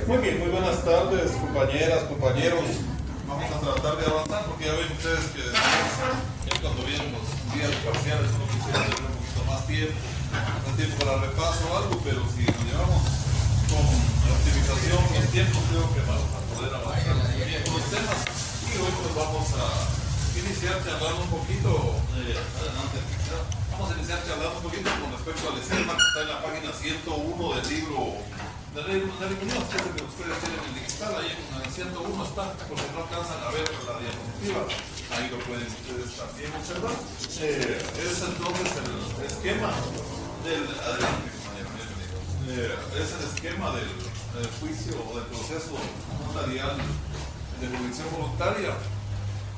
Muy bien, muy buenas tardes, compañeras, compañeros. Vamos a tratar de avanzar porque ya ven ustedes que cuando vienen los días parciales uno quisiera tener un poquito más tiempo, para repaso o algo, pero si nos llevamos con la optimización y el tiempo, creo que vamos a poder avanzar bien con los temas. Y hoy pues vamos a iniciar charlando un poquito, adelante, vamos a iniciar charlando un poquito con respecto al esquema que está en la página 101 del libro de reunión, que es el que ustedes tienen en digital. Ahí en el 101 está, porque no alcanzan a ver la diapositiva, ahí lo pueden ustedes también observar. Es entonces el esquema del, adelante, es el esquema del juicio o del proceso notarial de jurisdicción voluntaria,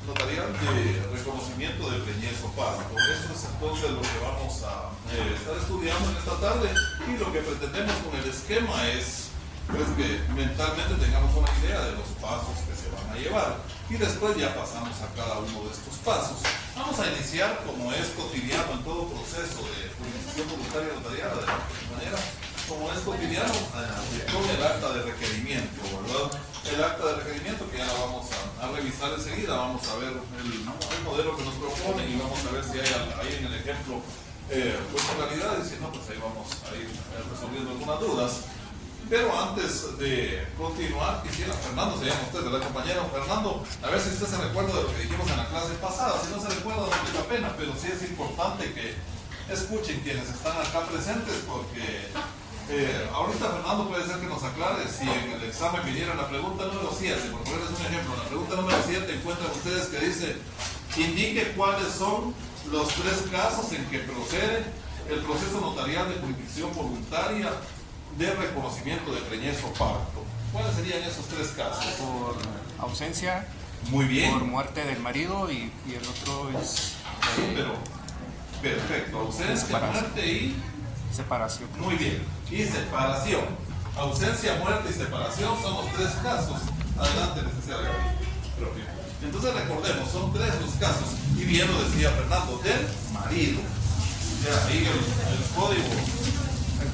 notarial de reconocimiento del preñez o parto. Eso es entonces lo que vamos a estar estudiando en esta tarde, y lo que pretendemos con el esquema es pues, que mentalmente tengamos una idea de los pasos que se van a llevar, y después ya pasamos a cada uno de estos pasos. Vamos a iniciar, como es cotidiano en todo proceso de jurisdicción voluntaria notarial, de la manera como es cotidiano, con el acta de requerimiento, ¿verdad? El acta de requerimiento, que ya la vamos a revisar enseguida. Vamos a ver el modelo que nos propone y vamos a ver si hay ahí en el ejemplo funcionalidades, y si no, pues ahí vamos a ir resolviendo algunas dudas. Pero antes de continuar, quisiera, Fernando se llama usted, ¿verdad, compañero? Fernando, a ver si usted se recuerda de lo que dijimos en la clase pasada. Si no se recuerda, no tiene pena, pero sí es importante que escuchen quienes están acá presentes, porque ahorita Fernando puede ser que nos aclare si en el examen viniera la pregunta número 7, por ponerles un ejemplo. En la pregunta número 7 encuentran ustedes que dice: indique cuáles son los 3 casos en que procede el proceso notarial de jurisdicción voluntaria de reconocimiento de preñez o parto. ¿Cuáles serían esos 3 casos? Por ausencia, muy bien, por muerte del marido, y el otro es sí, pero perfecto, ausencia, muerte y separación. Muy bien, y separación. Ausencia, muerte y separación son los 3 casos. Adelante, licenciado. Entonces recordemos, son 3 los casos, y bien lo decía Fernando, del marido. Ya, ahí el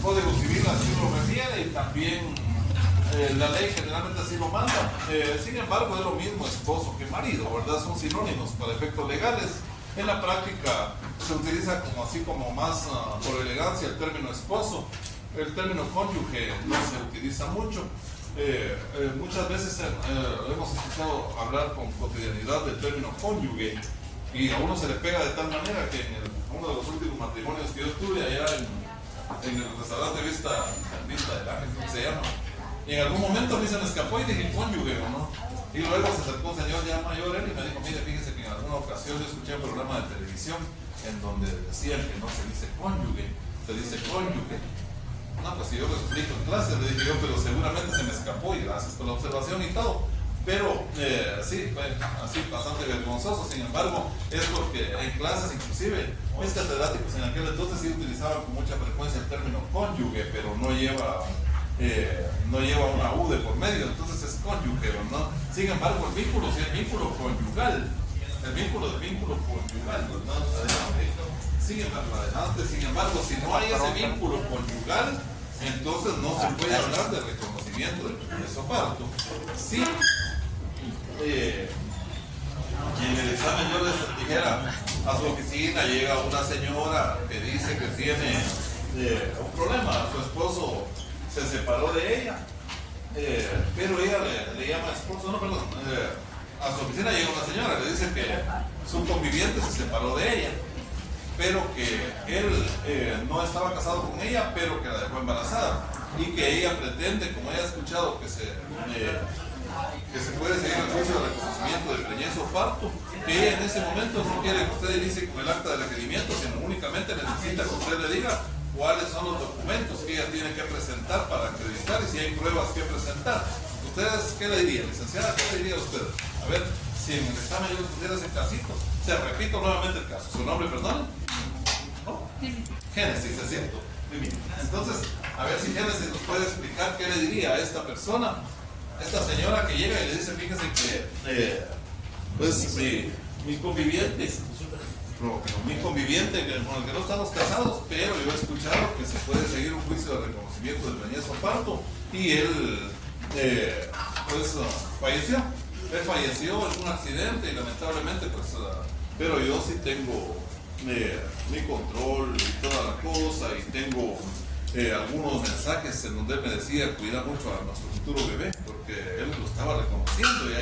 código civil así lo refiere, y también la ley generalmente así lo manda. Sin embargo, es lo mismo esposo que marido, ¿verdad? Son sinónimos para efectos legales. En la práctica se utiliza como así como más por elegancia el término esposo. El término cónyuge no se utiliza mucho. Muchas veces hemos escuchado hablar con cotidianidad del término cónyuge, y a uno se le pega de tal manera que en uno de los últimos matrimonios que yo tuve allá en el restaurante Vista del Ángel, ¿cómo se llama? Y en algún momento a mí se me escapó y dije cónyuge, ¿o no? Y luego se acercó un señor ya mayor, él, y me dijo: mire, fíjese que en alguna ocasión yo escuché un programa de televisión en donde decían que no se dice cónyuge, se dice cónyuge. No, pues si yo lo explico en clase, le dije yo, pero seguramente se me escapó, y gracias por la observación y todo. Pero sí, fue así bastante vergonzoso. Sin embargo, es porque en clases, inclusive, mis catedráticos en aquel entonces sí utilizaban con mucha frecuencia el término cónyuge, pero no lleva una U de por medio, entonces es cónyuge, ¿no? Sin embargo, el vínculo sí es vínculo conyugal, el vínculo conyugal, ¿no? Adelante. Sin embargo, si no hay ese vínculo conyugal, entonces no se puede hablar de reconocimiento del preñez o parto. Sí. En el examen yo les dijera, a su oficina llega una señora que dice que tiene un problema, su esposo se separó de ella, pero ella le llama esposo, no, perdón, a su oficina llega una señora, le dice que su conviviente se separó de ella, pero que él no estaba casado con ella, pero que la dejó embarazada, y que ella pretende, como ella ha escuchado que se puede seguir el juicio de reconocimiento del preñez o parto, que ella en ese momento no quiere que usted inicie con el acta de requerimiento, sino únicamente necesita que usted le diga cuáles son los documentos que ella tiene que presentar para acreditar, y si hay pruebas que presentar. ¿Ustedes qué le dirían, licenciada? ¿Qué le diría a usted? A ver, si en el examen yo les pusiera ese casito. O sea, repito nuevamente el caso. ¿Su nombre, perdón? ¿No? Génesis, es cierto. Muy bien. Entonces, a ver si Génesis nos puede explicar qué le diría a esta persona, a esta señora que llega y le dice, fíjese que, pues, mi conviviente, con el que no estamos casados, pero yo he escuchado que se puede seguir un juicio de reconocimiento del preñez o parto, y él, pues, falleció. Él falleció en un accidente y lamentablemente, pues, pero yo sí tengo mi control y toda la cosa, y tengo algunos mensajes en donde él me decía cuidar mucho a nuestro futuro bebé, porque él lo estaba reconociendo, y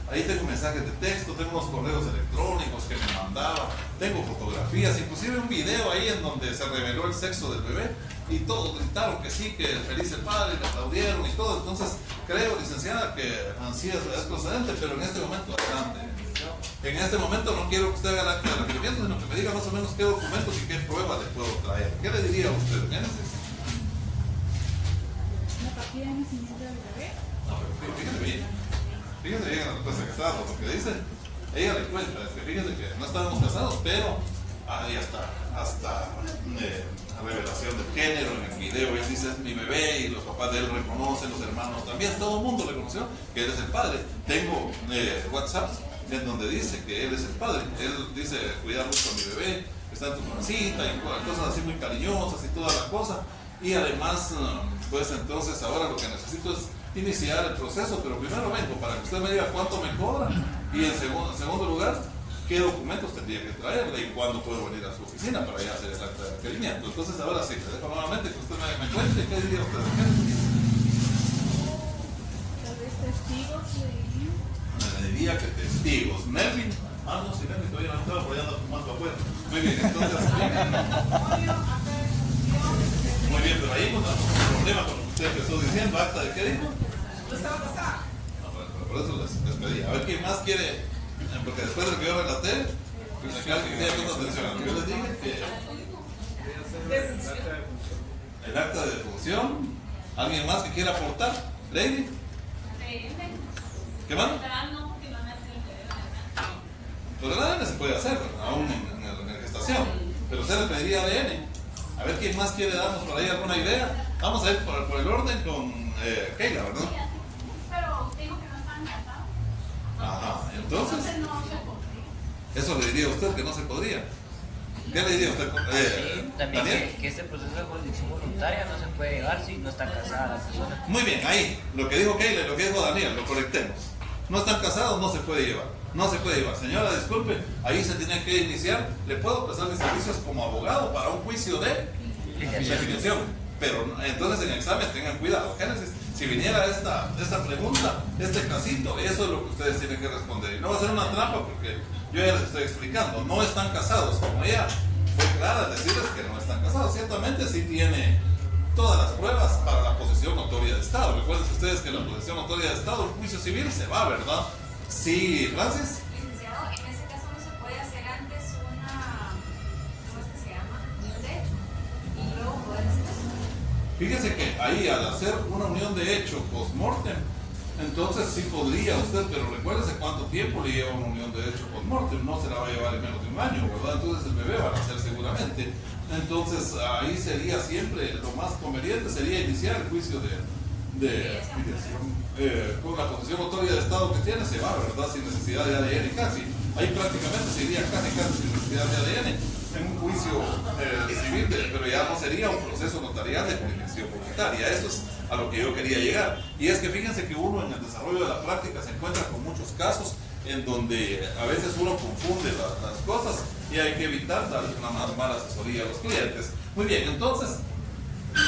ahí tengo mensajes de texto, tengo unos correos electrónicos que me mandaba, tengo fotografías, inclusive un video ahí en donde se reveló el sexo del bebé, y todos gritaron que sí, que feliz el padre, le aplaudieron y todo. Entonces creo, licenciada, que así es procedente, pero en este momento adelante. En este momento no quiero que usted haga el acta de requerimiento, sino que me diga más o menos qué documentos y qué pruebas le puedo traer. ¿Qué le diría a usted? Génesis. ¿La partida de nacimiento del bebé? No, pero fíjese bien en la respuesta que está dando, porque dice, ella le cuenta, es que fíjese que no estábamos casados, pero ahí hasta revelación del género en el video, él dice, es mi bebé, y los papás de él reconocen, los hermanos también, todo el mundo reconoció que él es el padre. Tengo WhatsApp en donde dice que él es el padre, él dice, cuidar mucho a mi bebé, está en tu pancita, y cosas así muy cariñosas y toda la cosa. Y además, pues entonces ahora lo que necesito es iniciar el proceso, pero primero vengo para que usted me diga cuánto me cobra, y en segundo lugar, qué documentos tendría que traerle y cuándo puedo venir a su oficina para ya hacer el acta de requerimiento. Entonces ahora sí, le dejo nuevamente que usted me cuente qué diría usted. Tal vez testigos le dirían. Me diría que testigos. Melvin. No, si Melvin todavía no estaba, por allá anda fumando afuera. Muy bien, entonces. Muy bien, pero ahí encontramos un problema con lo que usted empezó diciendo. ¿Acta de qué dijo? No estaba casada. No, pero por eso les pedí. A ver quién más quiere, porque después de lo que yo relaté, pues acá alguien tiene toda atención a lo que yo les dije, que el acta de defunción. ¿Alguien más que quiera aportar? ¿Lady? ¿Qué más? Pues el ADN se puede hacer, aún en la gestación, pero usted le pediría ADN. A ver quién más quiere darnos por ahí alguna idea. Vamos a ir por el orden con Keila, ¿verdad? Pero digo que no están casados. Ajá, entonces, Entonces no se podría. eso le diría a usted que no se podría. ¿Qué le diría a usted? Sí, también ¿Daniel? que este proceso de jurisdicción voluntaria no se puede llegar si no está casada la persona. Muy bien, ahí, lo que dijo Keila y lo que dijo Daniel, lo correctemos. No están casados, no se puede llevar. No se puede llevar. Señora, disculpe, ahí se tiene que iniciar. Le puedo prestar mis servicios como abogado para un juicio de filiación. Pero entonces en el examen tengan cuidado. Génesis, si viniera esta pregunta, este casito, eso es lo que ustedes tienen que responder. Y no va a ser una trampa porque yo ya les estoy explicando. No están casados, como ella fue clara al decirles que no están casados. Ciertamente sí tiene todas las pruebas para la posesión notoria de Estado. Recuerden ustedes que la posesión notoria de Estado, el juicio civil se va, ¿verdad? Sí, Francis. Licenciado, en ese caso no se puede hacer antes una, ¿cómo es que se llama? Unión de hecho. Y luego poder hacer eso. Fíjese que ahí al hacer una unión de hecho post-mortem, entonces sí podría usted, pero recuérdese cuánto tiempo le lleva una unión de hecho post-mortem, no se la va a llevar en menos de un año, ¿verdad? Entonces el bebé va a nacer seguramente. Entonces ahí sería siempre, lo más conveniente sería iniciar el juicio de con la posesión notoria de Estado que tiene, se va, ¿verdad? Sin necesidad de ADN casi. Ahí prácticamente se iría casi sin necesidad de ADN en un juicio civil, pero ya no sería un proceso notarial de jurisdicción voluntaria. Eso es a lo que yo quería llegar. Y es que fíjense que uno en el desarrollo de la práctica se encuentra con muchos casos en donde a veces uno confunde las cosas y hay que evitar darle una mala asesoría a los clientes. Muy bien, entonces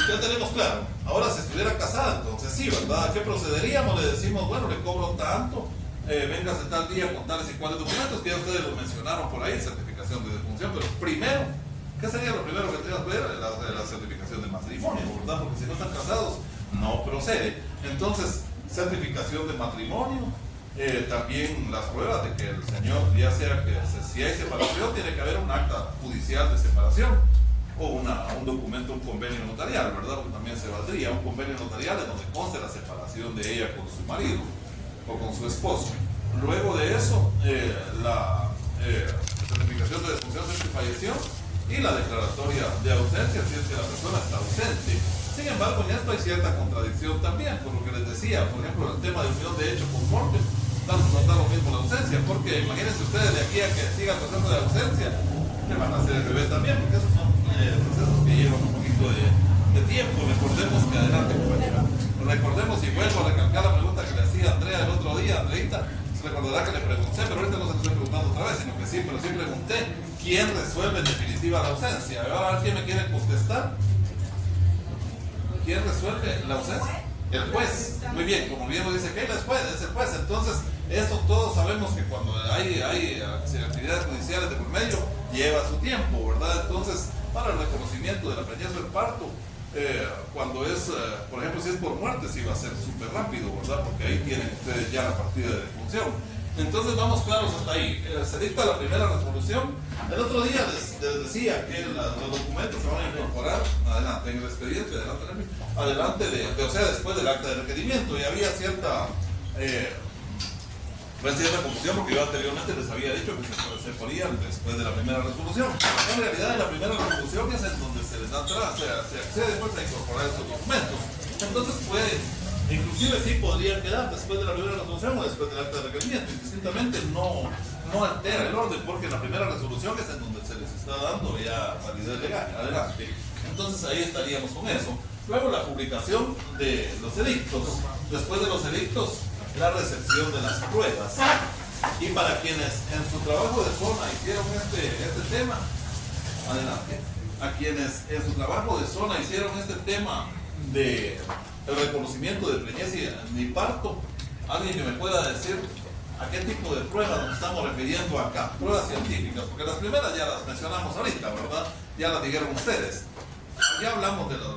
ya tenemos claro. Ahora, si estuviera casada, entonces sí, ¿verdad? ¿Qué procederíamos? Le decimos, bueno, le cobro tanto, véngase tal día con tales y cuales documentos, que ya ustedes lo mencionaron por ahí, certificación de defunción, pero primero, ¿qué sería lo primero que tenemos que ver? La certificación de matrimonio, ¿verdad? Porque si no están casados, no procede. Entonces, certificación de matrimonio, también las pruebas de que el señor, ya sea que si hay separación, tiene que haber un acta judicial de separación. o un documento, un convenio notarial, ¿verdad? Porque también se valdría un convenio notarial en donde conste la separación de ella con su marido o con su esposo. Luego de eso, la certificación de defunción si es que falleció y la declaratoria de ausencia si es que la persona está ausente. Sin embargo, en esto hay cierta contradicción también, por lo que les decía, por ejemplo, el tema de unión de hecho con morte, no da lo mismo la ausencia, porque imagínense ustedes de aquí a que siga el proceso de ausencia, le van a hacer el bebé también, porque esos son procesos que llevan un poquito de tiempo. Recordemos que adelante, compañera. Recordemos, y vuelvo a recalcar la pregunta que le hacía Andrea el otro día, Andreita, se recordará que le pregunté, pero ahorita no se lo estoy preguntando otra vez, sino que sí, pero sí pregunté, ¿quién resuelve en definitiva la ausencia? Ahora a ver quién me quiere contestar. ¿Quién resuelve la ausencia? El juez. Muy bien, como bien lo dice Keila, es el juez. Entonces, eso todos sabemos que cuando hay actividades judiciales de por medio, lleva su tiempo, ¿verdad? Entonces, para el reconocimiento de la preñez del parto, cuando es, por ejemplo, si es por muerte, sí va a ser súper rápido, ¿verdad? Porque ahí tienen ustedes ya la partida de defunción. Entonces vamos claros hasta ahí. Se dicta la primera resolución. El otro día les decía que los documentos se van a incorporar adelante en el expediente, o sea, después del acta de requerimiento. Y había cierta confusión porque yo anteriormente les había dicho que se ponían después de la primera resolución. En realidad, en la primera resolución es en donde se les da entrada, se accede después a incorporar esos documentos. Entonces inclusive sí podrían quedar después de la primera resolución o después del acta de requerimiento. Indistintamente no altera el orden, porque la primera resolución es en donde se les está dando ya validez legal. Adelante. Entonces ahí estaríamos con eso. Luego la publicación de los edictos. Después de los edictos, la recepción de las pruebas. Y para quienes en su trabajo de zona hicieron este tema, adelante. A quienes en su trabajo de zona hicieron este tema de el reconocimiento de preñez y parto, alguien que me pueda decir a qué tipo de pruebas nos estamos refiriendo acá. Pruebas científicas, porque las primeras ya las mencionamos ahorita, ¿verdad? Ya las dijeron ustedes. Ya hablamos de la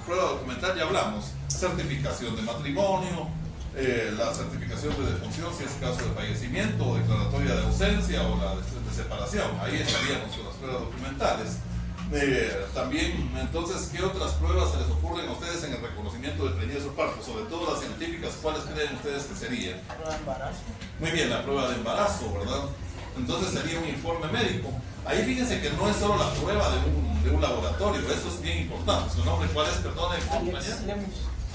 prueba documental, ya hablamos. Certificación de matrimonio, la certificación de defunción si es caso de fallecimiento, o declaratoria de ausencia o la de separación. Ahí estaríamos con las pruebas documentales. También, entonces, ¿qué otras pruebas se les ocurren a ustedes en el reconocimiento de preñez o parto? Sobre todo las científicas, ¿cuáles creen ustedes que serían? La prueba de embarazo. Muy bien, la prueba de embarazo, ¿verdad? Entonces sería un informe médico. Ahí fíjense que no es solo la prueba de un laboratorio, eso es bien importante. ¿Su nombre cuál es? Perdón, compañero.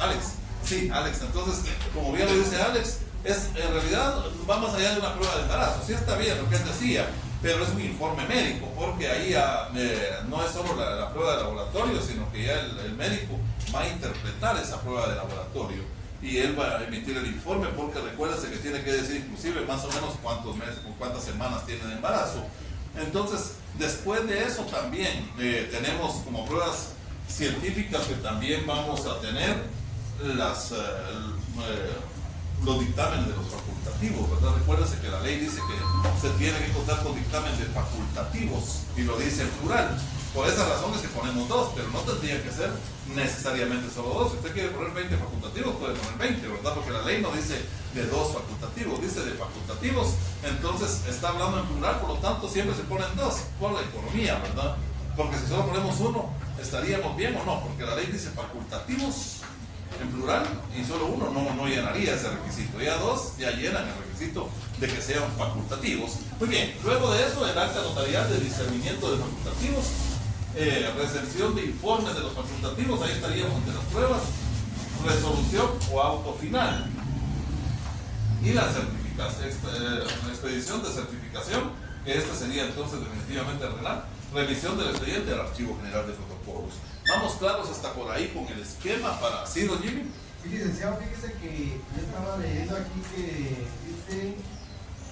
Alex. Sí, Alex. Entonces, como bien lo dice Alex, en realidad va más allá de una prueba de embarazo. Sí está bien lo que él decía, pero es un informe médico, porque ahí no es solo la prueba de laboratorio, sino que ya el médico va a interpretar esa prueba de laboratorio y él va a emitir el informe, porque recuérdense que tiene que decir inclusive más o menos cuántos meses o cuántas semanas tiene de embarazo. Entonces, después de eso también tenemos como pruebas científicas que también vamos a tener los dictámenes de los facultativos, ¿verdad? Recuérdense que la ley dice que se tiene que contar con dictámenes de facultativos y lo dice en plural. Por esas razones que ponemos 2, pero no tendría que ser necesariamente solo 2. Si usted quiere poner 20 facultativos, puede poner 20, ¿verdad? Porque la ley no dice de 2 facultativos, dice de facultativos. Entonces está hablando en plural, por lo tanto siempre se ponen 2 por la economía, ¿verdad? Porque si solo ponemos 1, ¿estaríamos bien o no? Porque la ley dice facultativos en plural y solo 1 no llenaría ese requisito. Ya 2 ya llenan el requisito de que sean facultativos. Muy bien, luego de eso el acta notarial de discernimiento de facultativos, recepción de informes de los facultativos, ahí estaríamos entre las pruebas, resolución o auto final y la expedición de certificación, que esta sería entonces definitivamente renal, revisión del expediente del Archivo General de Protocolos. Vamos claros hasta por ahí con el esquema para... ¿Sí, don Jimmy? Sí, licenciado, fíjese que yo estaba leyendo aquí que dice,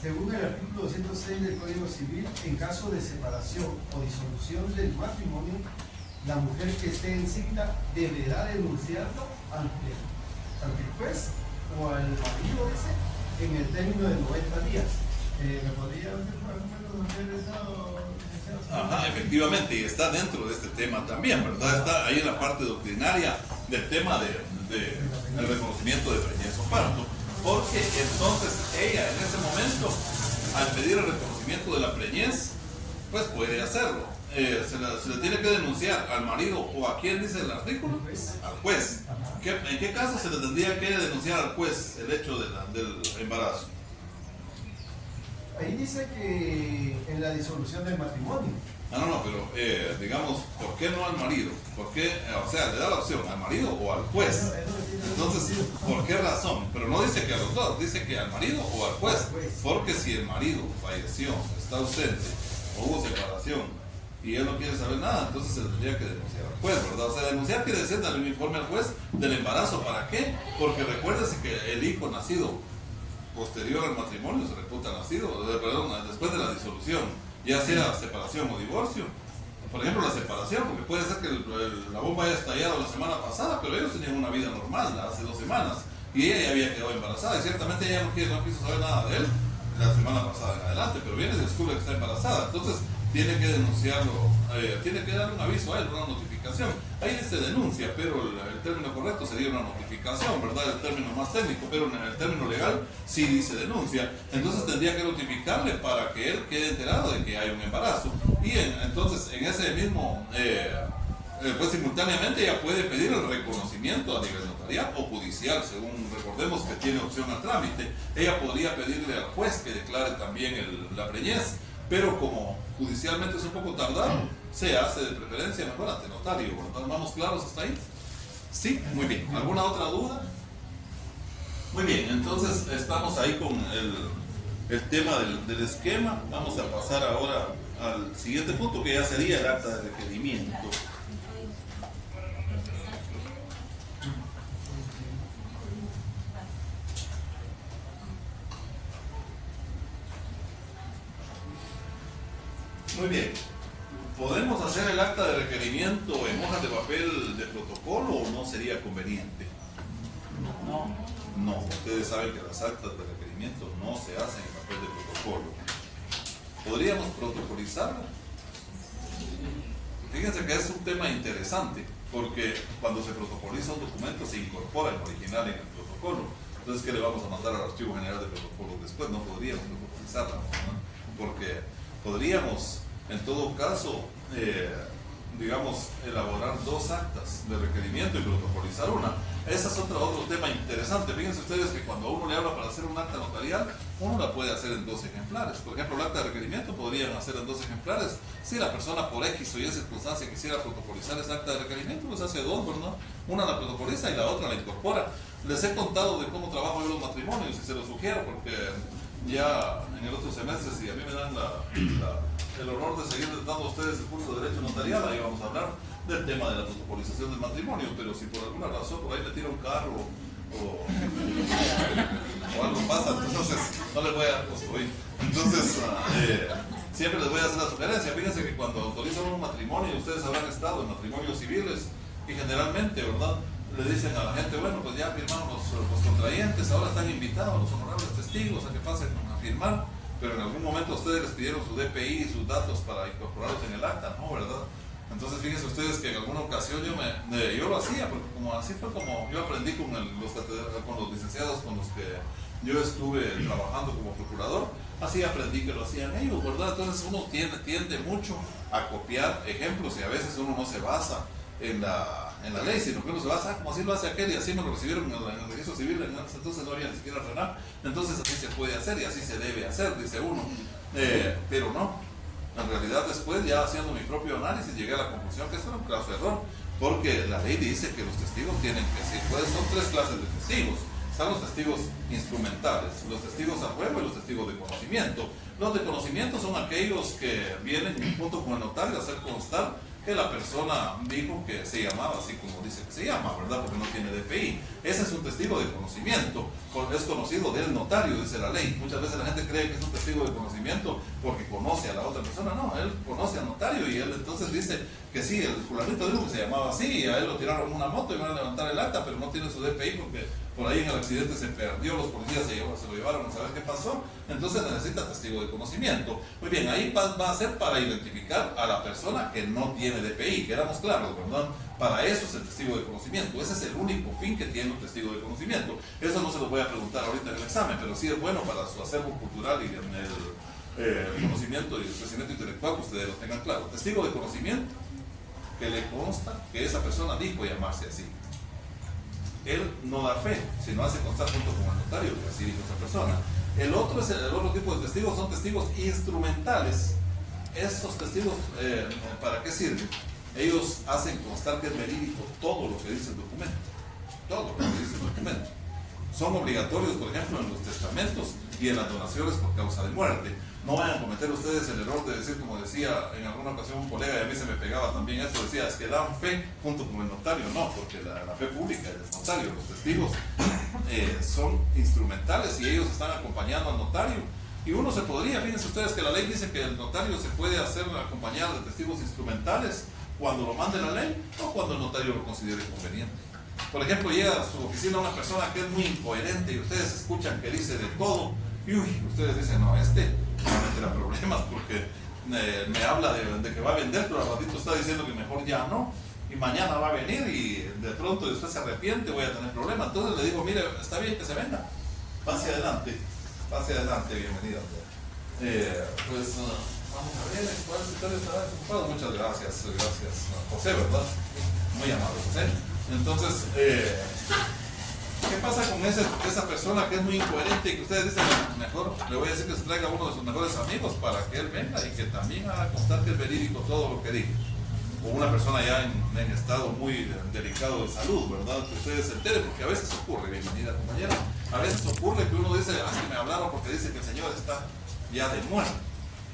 según el artículo 206 del Código Civil, en caso de separación o disolución del matrimonio, la mujer que esté encinta deberá denunciarlo ante el juez o al marido ese en el término de 90 días. ¿Me podría hacer eso? Ajá, efectivamente, y está dentro de este tema también, ¿verdad? Está ahí en la parte doctrinaria del tema del reconocimiento de preñez o parto, porque entonces ella en ese momento, al pedir el reconocimiento de la preñez, pues puede hacerlo. se le tiene que denunciar al marido o a quién dice el artículo, al juez. ¿En qué caso se le tendría que denunciar al juez el hecho del embarazo? Ahí dice que en la disolución del matrimonio. No, pero digamos, ¿por qué no al marido? ¿Por qué? O sea, le da la opción al marido o al juez. Entonces, ¿por qué razón? Pero no dice que a los dos, dice que al marido o al juez. Porque si el marido falleció, está ausente, o hubo separación, y él no quiere saber nada, entonces se tendría que denunciar al juez, ¿verdad? O sea, denunciar quiere decir darle un informe al juez del embarazo. ¿Para qué? Porque recuérdese que el hijo nacido posterior al matrimonio se reputa nacido, después de la disolución, ya sea separación o divorcio. Por ejemplo, la separación, porque puede ser que la bomba haya estallado la semana pasada, pero ellos tenían una vida normal hace 2 semanas y ella ya había quedado embarazada y ciertamente ella no quiso saber nada de él la semana pasada en adelante, pero viene y descubre que está embarazada. Entonces tiene que denunciarlo, tiene que dar un aviso a él, una notificación. Ahí dice denuncia, pero el término correcto sería una notificación, ¿verdad? El término más técnico, pero en el término legal sí dice denuncia. Entonces tendría que notificarle para que él quede enterado de que hay un embarazo. Y entonces en ese mismo, pues simultáneamente ella puede pedir el reconocimiento a nivel notarial o judicial, según recordemos que tiene opción al trámite. Ella podría pedirle al juez que declare también la preñez, pero como judicialmente es un poco tardado, se hace de preferencia mejor ante notario. ¿Vamos claros hasta ahí? Sí, muy bien. ¿Alguna otra duda? Muy bien, entonces estamos ahí con el tema del esquema. Vamos a pasar ahora al siguiente punto, que ya sería el acta de requerimiento. Muy bien. ¿Podemos hacer el acta de requerimiento en hojas de papel de protocolo o no sería conveniente? No, ustedes saben que las actas de requerimiento no se hacen en papel de protocolo. ¿Podríamos protocolizarla? Fíjense que es un tema interesante, porque cuando se protocoliza un documento se incorpora el original en el protocolo. Entonces, ¿qué le vamos a mandar al Archivo General de Protocolos después? No podríamos protocolizarla, ¿no? Porque podríamos, en todo caso, digamos, elaborar 2 actas de requerimiento y protocolizar una. Ese es otro tema interesante. Fíjense ustedes que cuando a uno le habla para hacer un acta notarial, uno la puede hacer en 2 ejemplares. Por ejemplo, el acta de requerimiento podrían hacer en 2 ejemplares. Si la persona por X o Y circunstancia quisiera protocolizar esa acta de requerimiento, pues hace 2, ¿verdad? Una la protocoliza y la otra la incorpora. Les he contado de cómo trabajo yo los matrimonios y se los sugiero porque ya en el otro semestre, si a mí me dan el honor de seguir dando a ustedes el curso de Derecho Notarial, ahí vamos a hablar del tema de la protocolización del matrimonio. Pero si por alguna razón por ahí me tira un carro o algo pasa, entonces no les voy a construir. Entonces, siempre les voy a hacer la sugerencia. Fíjense que cuando autorizan un matrimonio, ustedes habrán estado en matrimonios civiles y generalmente, ¿verdad?, le dicen a la gente, bueno, pues ya firmaron los contrayentes, ahora están invitados los honorables testigos a que pasen a firmar, pero en algún momento ustedes les pidieron su DPI y sus datos para incorporarlos en el acta, ¿no? ¿Verdad? Entonces fíjense ustedes que en alguna ocasión yo lo hacía, porque así fue como yo aprendí con los licenciados con los que yo estuve trabajando como procurador, así aprendí que lo hacían ellos, ¿verdad? Entonces uno tiende mucho a copiar ejemplos y a veces uno no se basa en la ley, sino que uno se basa, como así lo hace aquel y así me lo recibieron en el registro civil, entonces no había ni siquiera RENAP, entonces así se puede hacer y así se debe hacer, dice uno, pero no. En realidad después, ya haciendo mi propio análisis, llegué a la conclusión que esto era un caso de error, porque la ley dice que los testigos tienen que ser, pues son 3 clases de testigos. Están los testigos instrumentales, los testigos a juego y los testigos de conocimiento. Los de conocimiento son aquellos que vienen junto con el notario a hacer constar que la persona dijo que se llamaba así como dice que se llama, ¿verdad? Porque no tiene DPI. Ese es un testigo de conocimiento, es conocido del notario, dice la ley. Muchas veces la gente cree que es un testigo de conocimiento porque conoce a la otra persona. No, él conoce al notario y él entonces dice que sí, el fulanito dijo que se llamaba así y a él lo tiraron una moto y van a levantar el acta, pero no tiene su DPI porque por ahí en el accidente se perdió, los policías se lo llevaron a saber qué pasó, entonces necesita testigo de conocimiento. Muy bien, ahí va a ser para identificar a la persona que no tiene DPI, que éramos claros, ¿verdad? Para eso es el testigo de conocimiento, ese es el único fin que tiene un testigo de conocimiento. Eso no se lo voy a preguntar ahorita en el examen, pero sí es bueno para su acervo cultural y conocimiento y crecimiento intelectual, que ustedes lo tengan claro. Testigo de conocimiento, que le consta que esa persona dijo llamarse así. Él no da fe, sino hace constar junto con el notario que así dijo esa persona. El otro tipo de testigos son testigos instrumentales. Estos testigos, ¿para qué sirven? Ellos hacen constar que es verídico todo lo que dice el documento. Todo lo que dice el documento. Son obligatorios, por ejemplo, en los testamentos y en las donaciones por causa de muerte. No vayan a cometer ustedes el error de decir, como decía en alguna ocasión un colega, y a mí se me pegaba también eso, decía, es que dan fe junto con el notario. No, porque la fe pública es del notario. Los testigos son instrumentales y ellos están acompañando al notario. Y uno se podría, fíjense ustedes que la ley dice que el notario se puede hacer acompañar de testigos instrumentales cuando lo mande la ley o cuando el notario lo considere conveniente. Por ejemplo, llega a su oficina una persona que es muy incoherente y ustedes escuchan que dice de todo y ustedes dicen, no, este va a meter a problemas porque me habla de que va a vender, pero al ratito está diciendo que mejor ya no, y mañana va a venir y de pronto usted se arrepiente, voy a tener problemas. Entonces le digo, mire, está bien que se venda, pase adelante, bienvenida. Pues vamos a ver, ¿cuál secretario estará ocupado? Muchas gracias, José, ¿verdad? Muy amable, José. Entonces, ¿qué pasa con esa persona que es muy incoherente y que ustedes dicen, mejor le voy a decir que se traiga a uno de sus mejores amigos para que él venga y que también haga constar que es verídico todo lo que dice? O una persona ya en estado muy delicado de salud, ¿verdad? Que ustedes se enteren, porque a veces ocurre, bienvenida compañera, a veces ocurre que uno dice, que me hablaron porque dice que el Señor está ya de muerte.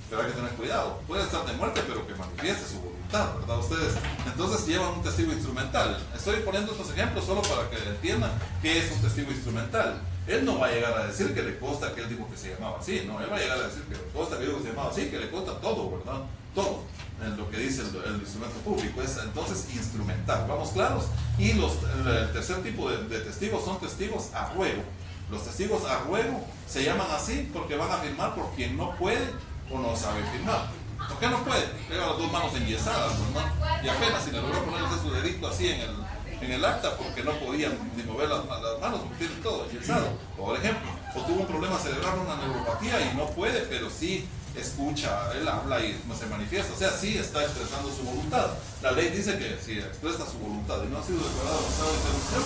Pero hay que tener cuidado, puede estar de muerte, pero que manifieste su voluntad, ¿verdad? Ustedes entonces llevan un testigo instrumental. Estoy poniendo estos ejemplos solo para que entiendan qué es un testigo instrumental. Él no va a llegar a decir que le consta que él dijo que se llamaba así, no, él va a llegar a decir que le consta que dijo que se llamaba así, que le consta todo, ¿verdad? Todo, en lo que dice el instrumento público, es entonces instrumental, ¿vamos claros? Y el tercer tipo de testigos son testigos a ruego. Los testigos a ruego se llaman así porque van a firmar por quien no puede o no sabe firmar. ¿Por qué no puede? Pega las dos manos enyesadas, ¿verdad? Y apenas si le logró ponerse su dedito así en el acta porque no podían ni mover las manos porque tiene todo enyesado, por ejemplo. O tuvo un problema cerebral, una neuropatía y no puede, pero sí escucha, él habla y se manifiesta, o sea, sí está expresando su voluntad. La ley dice que si expresa su voluntad y no ha sido declarado estado de interrupción,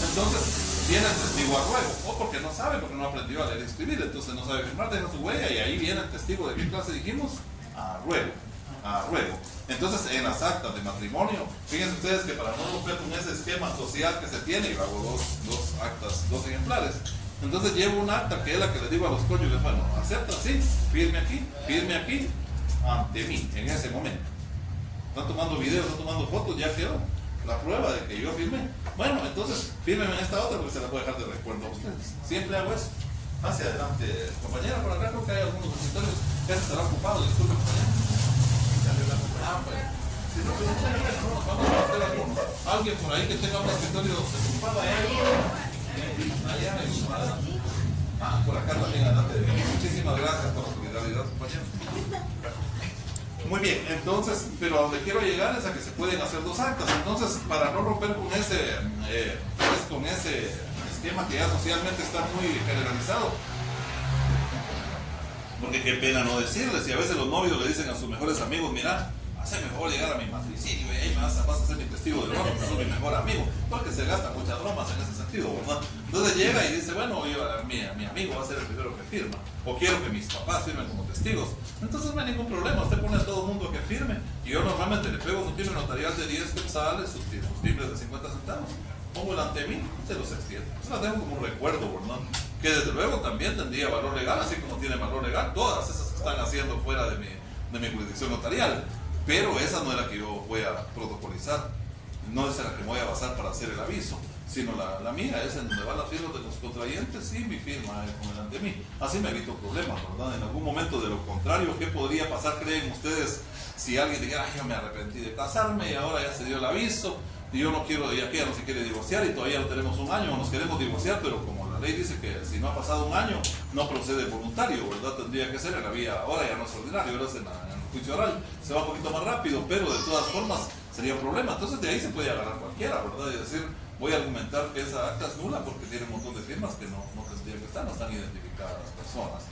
entonces viene el testigo a ruego, o porque no sabe, porque no aprendió a leer y escribir, entonces no sabe firmar, deja su huella y ahí viene el testigo de qué clase dijimos, a ruego. Entonces en las actas de matrimonio, fíjense ustedes que para no romper con ese esquema social que se tiene, yo hago dos ejemplares. Entonces llevo un acta que es la que le digo a los cónyuges, bueno, acepta, sí, firme aquí, ante mí, en ese momento. Están tomando videos, están tomando fotos, ya quedó la prueba de que yo firmé. Bueno, entonces fírmenme en esta otra porque se la puedo dejar de recuerdo a ustedes. Siempre hago eso. Hacia adelante, compañera, por acá creo que hay algunos escritorios que se estarán ocupados, disculpe, compañera. Pues. Si no, vamos a hacer algunos. Alguien por ahí que tenga un escritorio desocupado allá. Por acá también adelante. Muchísimas gracias por la solidaridad, compañero. Muy bien, entonces, pero a donde quiero llegar es a que se pueden hacer dos actas. Entonces, para no romper con ese esquema que ya socialmente está muy generalizado, porque qué pena no decirles, y a veces los novios le dicen a sus mejores amigos, mira, hace mejor llegar a mi matricidio y ahí vas a ser mi testigo de honor, porque soy mi mejor amigo, porque se gastan muchas bromas en ese sentido, ¿verdad? Entonces llega y dice, bueno, mi amigo va a ser el primero que firma, o quiero que mis papás firmen como testigos. Entonces no hay ningún problema, usted pone a todo el mundo que firme, y yo normalmente le pego su timbre notarial de 10 quetzales, sus timbres de 50 centavos, pongo el ante mí, se los extiendo. Eso la tengo como un recuerdo, ¿verdad? Que desde luego también tendría valor legal, así como tiene valor legal todas esas que están haciendo fuera de mi jurisdicción notarial. Pero esa no es la que yo voy a protocolizar, no es la que me voy a basar para hacer el aviso, sino la mía es en donde van las firmas de los contrayentes y mi firma es con el ante mí. Así me evito problemas, ¿verdad? En algún momento, de lo contrario, ¿qué podría pasar, creen ustedes, si alguien dijera, ay, yo me arrepentí de casarme y ahora ya se dio el aviso y yo no quiero, ya que ya no se quiere divorciar y todavía no tenemos un año o nos queremos divorciar, pero como la ley dice que si no ha pasado un año no procede voluntario, ¿verdad? Tendría que ser en la vía, ahora ya no es ordinario, ahora es en el juicio oral, se va un poquito más rápido, pero de todas formas sería un problema. Entonces de ahí se puede agarrar cualquiera, ¿verdad? Y decir, voy a argumentar que esa acta es nula porque tiene un montón de firmas que no tendrían que estar, no están identificadas las personas.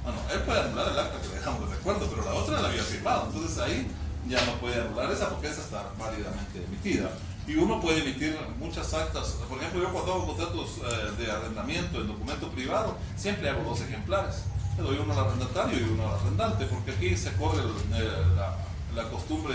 Bueno, él puede anular el acta que le dejamos de recuerdo, pero la otra la había firmado, entonces ahí ya no puede anular esa porque esa está válidamente emitida. Y uno puede emitir muchas actas. Por ejemplo, yo cuando hago contratos de arrendamiento en documento privado, siempre hago 2 ejemplares. Le doy uno al arrendatario y uno al arrendante, porque aquí se corre la costumbre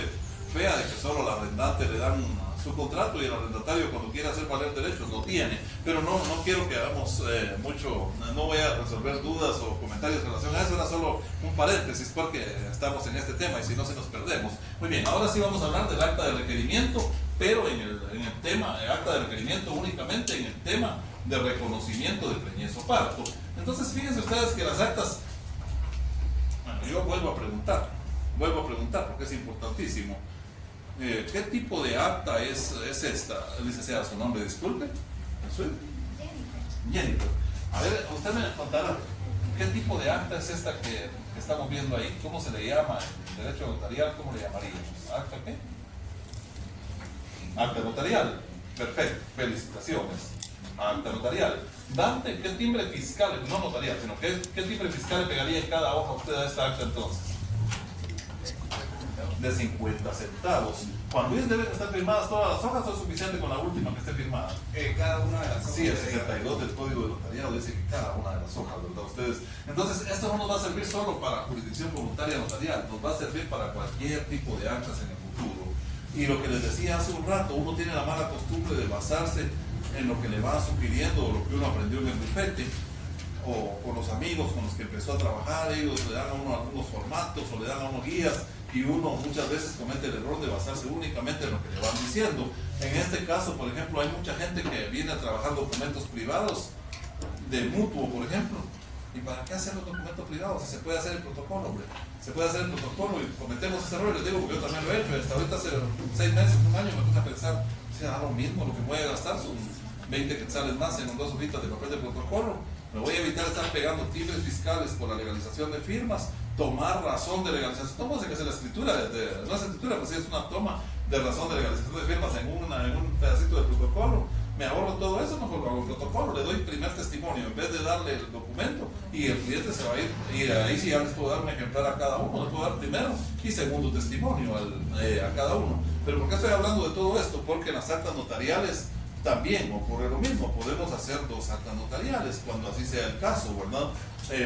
fea de que solo al arrendante le dan su contrato y el arrendatario cuando quiere hacer valer derechos lo tiene. Pero no quiero que hagamos mucho, no voy a resolver dudas o comentarios en relación a eso, era solo un paréntesis porque estamos en este tema y si no se nos perdemos. Muy bien, ahora sí vamos a hablar del acta de requerimiento, pero en el tema, el acta de requerimiento únicamente en el tema de reconocimiento de preñez o parto. Entonces fíjense ustedes que las actas, bueno, yo vuelvo a preguntar porque es importantísimo. ¿Qué tipo de acta es esta? Licenciada, su nombre, disculpe. Jennifer. A ver, usted me contará, ¿qué tipo de acta es esta que estamos viendo ahí? ¿Cómo se le llama? ¿En derecho notarial cómo le llamaríamos? ¿Acta qué? Acta notarial. Perfecto, felicitaciones. Acta notarial. Dante, ¿qué timbre fiscal? No notarial, sino ¿qué timbre fiscal le pegaría en cada hoja usted a esta acta entonces? De 50 centavos. Cuando deben estar firmadas todas las hojas, ¿o es suficiente con la última que esté firmada? Cada una de las hojas. Sí, el 62 del Código de Notariado dice que cada una de las hojas, ¿verdad? Ustedes. Entonces, esto no nos va a servir solo para jurisdicción voluntaria notarial, nos va a servir para cualquier tipo de actas en el futuro. Y lo que les decía hace un rato, uno tiene la mala costumbre de basarse en lo que le va sugiriendo o lo que uno aprendió en el bufete, o con los amigos con los que empezó a trabajar, ellos le dan a uno algunos formatos o le dan a uno guías, y uno muchas veces comete el error de basarse únicamente en lo que le van diciendo. En este caso, por ejemplo, hay mucha gente que viene a trabajar documentos privados de mutuo, por ejemplo. ¿Y para qué hacer los documentos privados? Si se puede hacer el protocolo, hombre. Se puede hacer el protocolo y cometemos ese error. Les digo porque yo también lo he hecho. Hasta ahorita hace 6 meses, un año, me puse a pensar, si da lo mismo, lo que voy a gastar son 20 quetzales más en 2 hojitas de papel de protocolo. Me voy a evitar estar pegando timbres fiscales por la legalización de firmas, tomar razón de legalización. ¿Cómo se hace la escritura? No es escritura, pues sí es una toma de razón de legalización de firmas en un pedacito de protocolo. Me ahorro todo eso, mejor lo hago el protocolo, le doy primer testimonio en vez de darle el documento y el cliente se va a ir. Y ahí sí ya les puedo dar un ejemplar a cada uno, les puedo dar primero y segundo testimonio a cada uno. Pero ¿por qué estoy hablando de todo esto? Porque en las actas notariales también ocurre lo mismo, podemos hacer 2 actas notariales cuando así sea el caso, ¿verdad?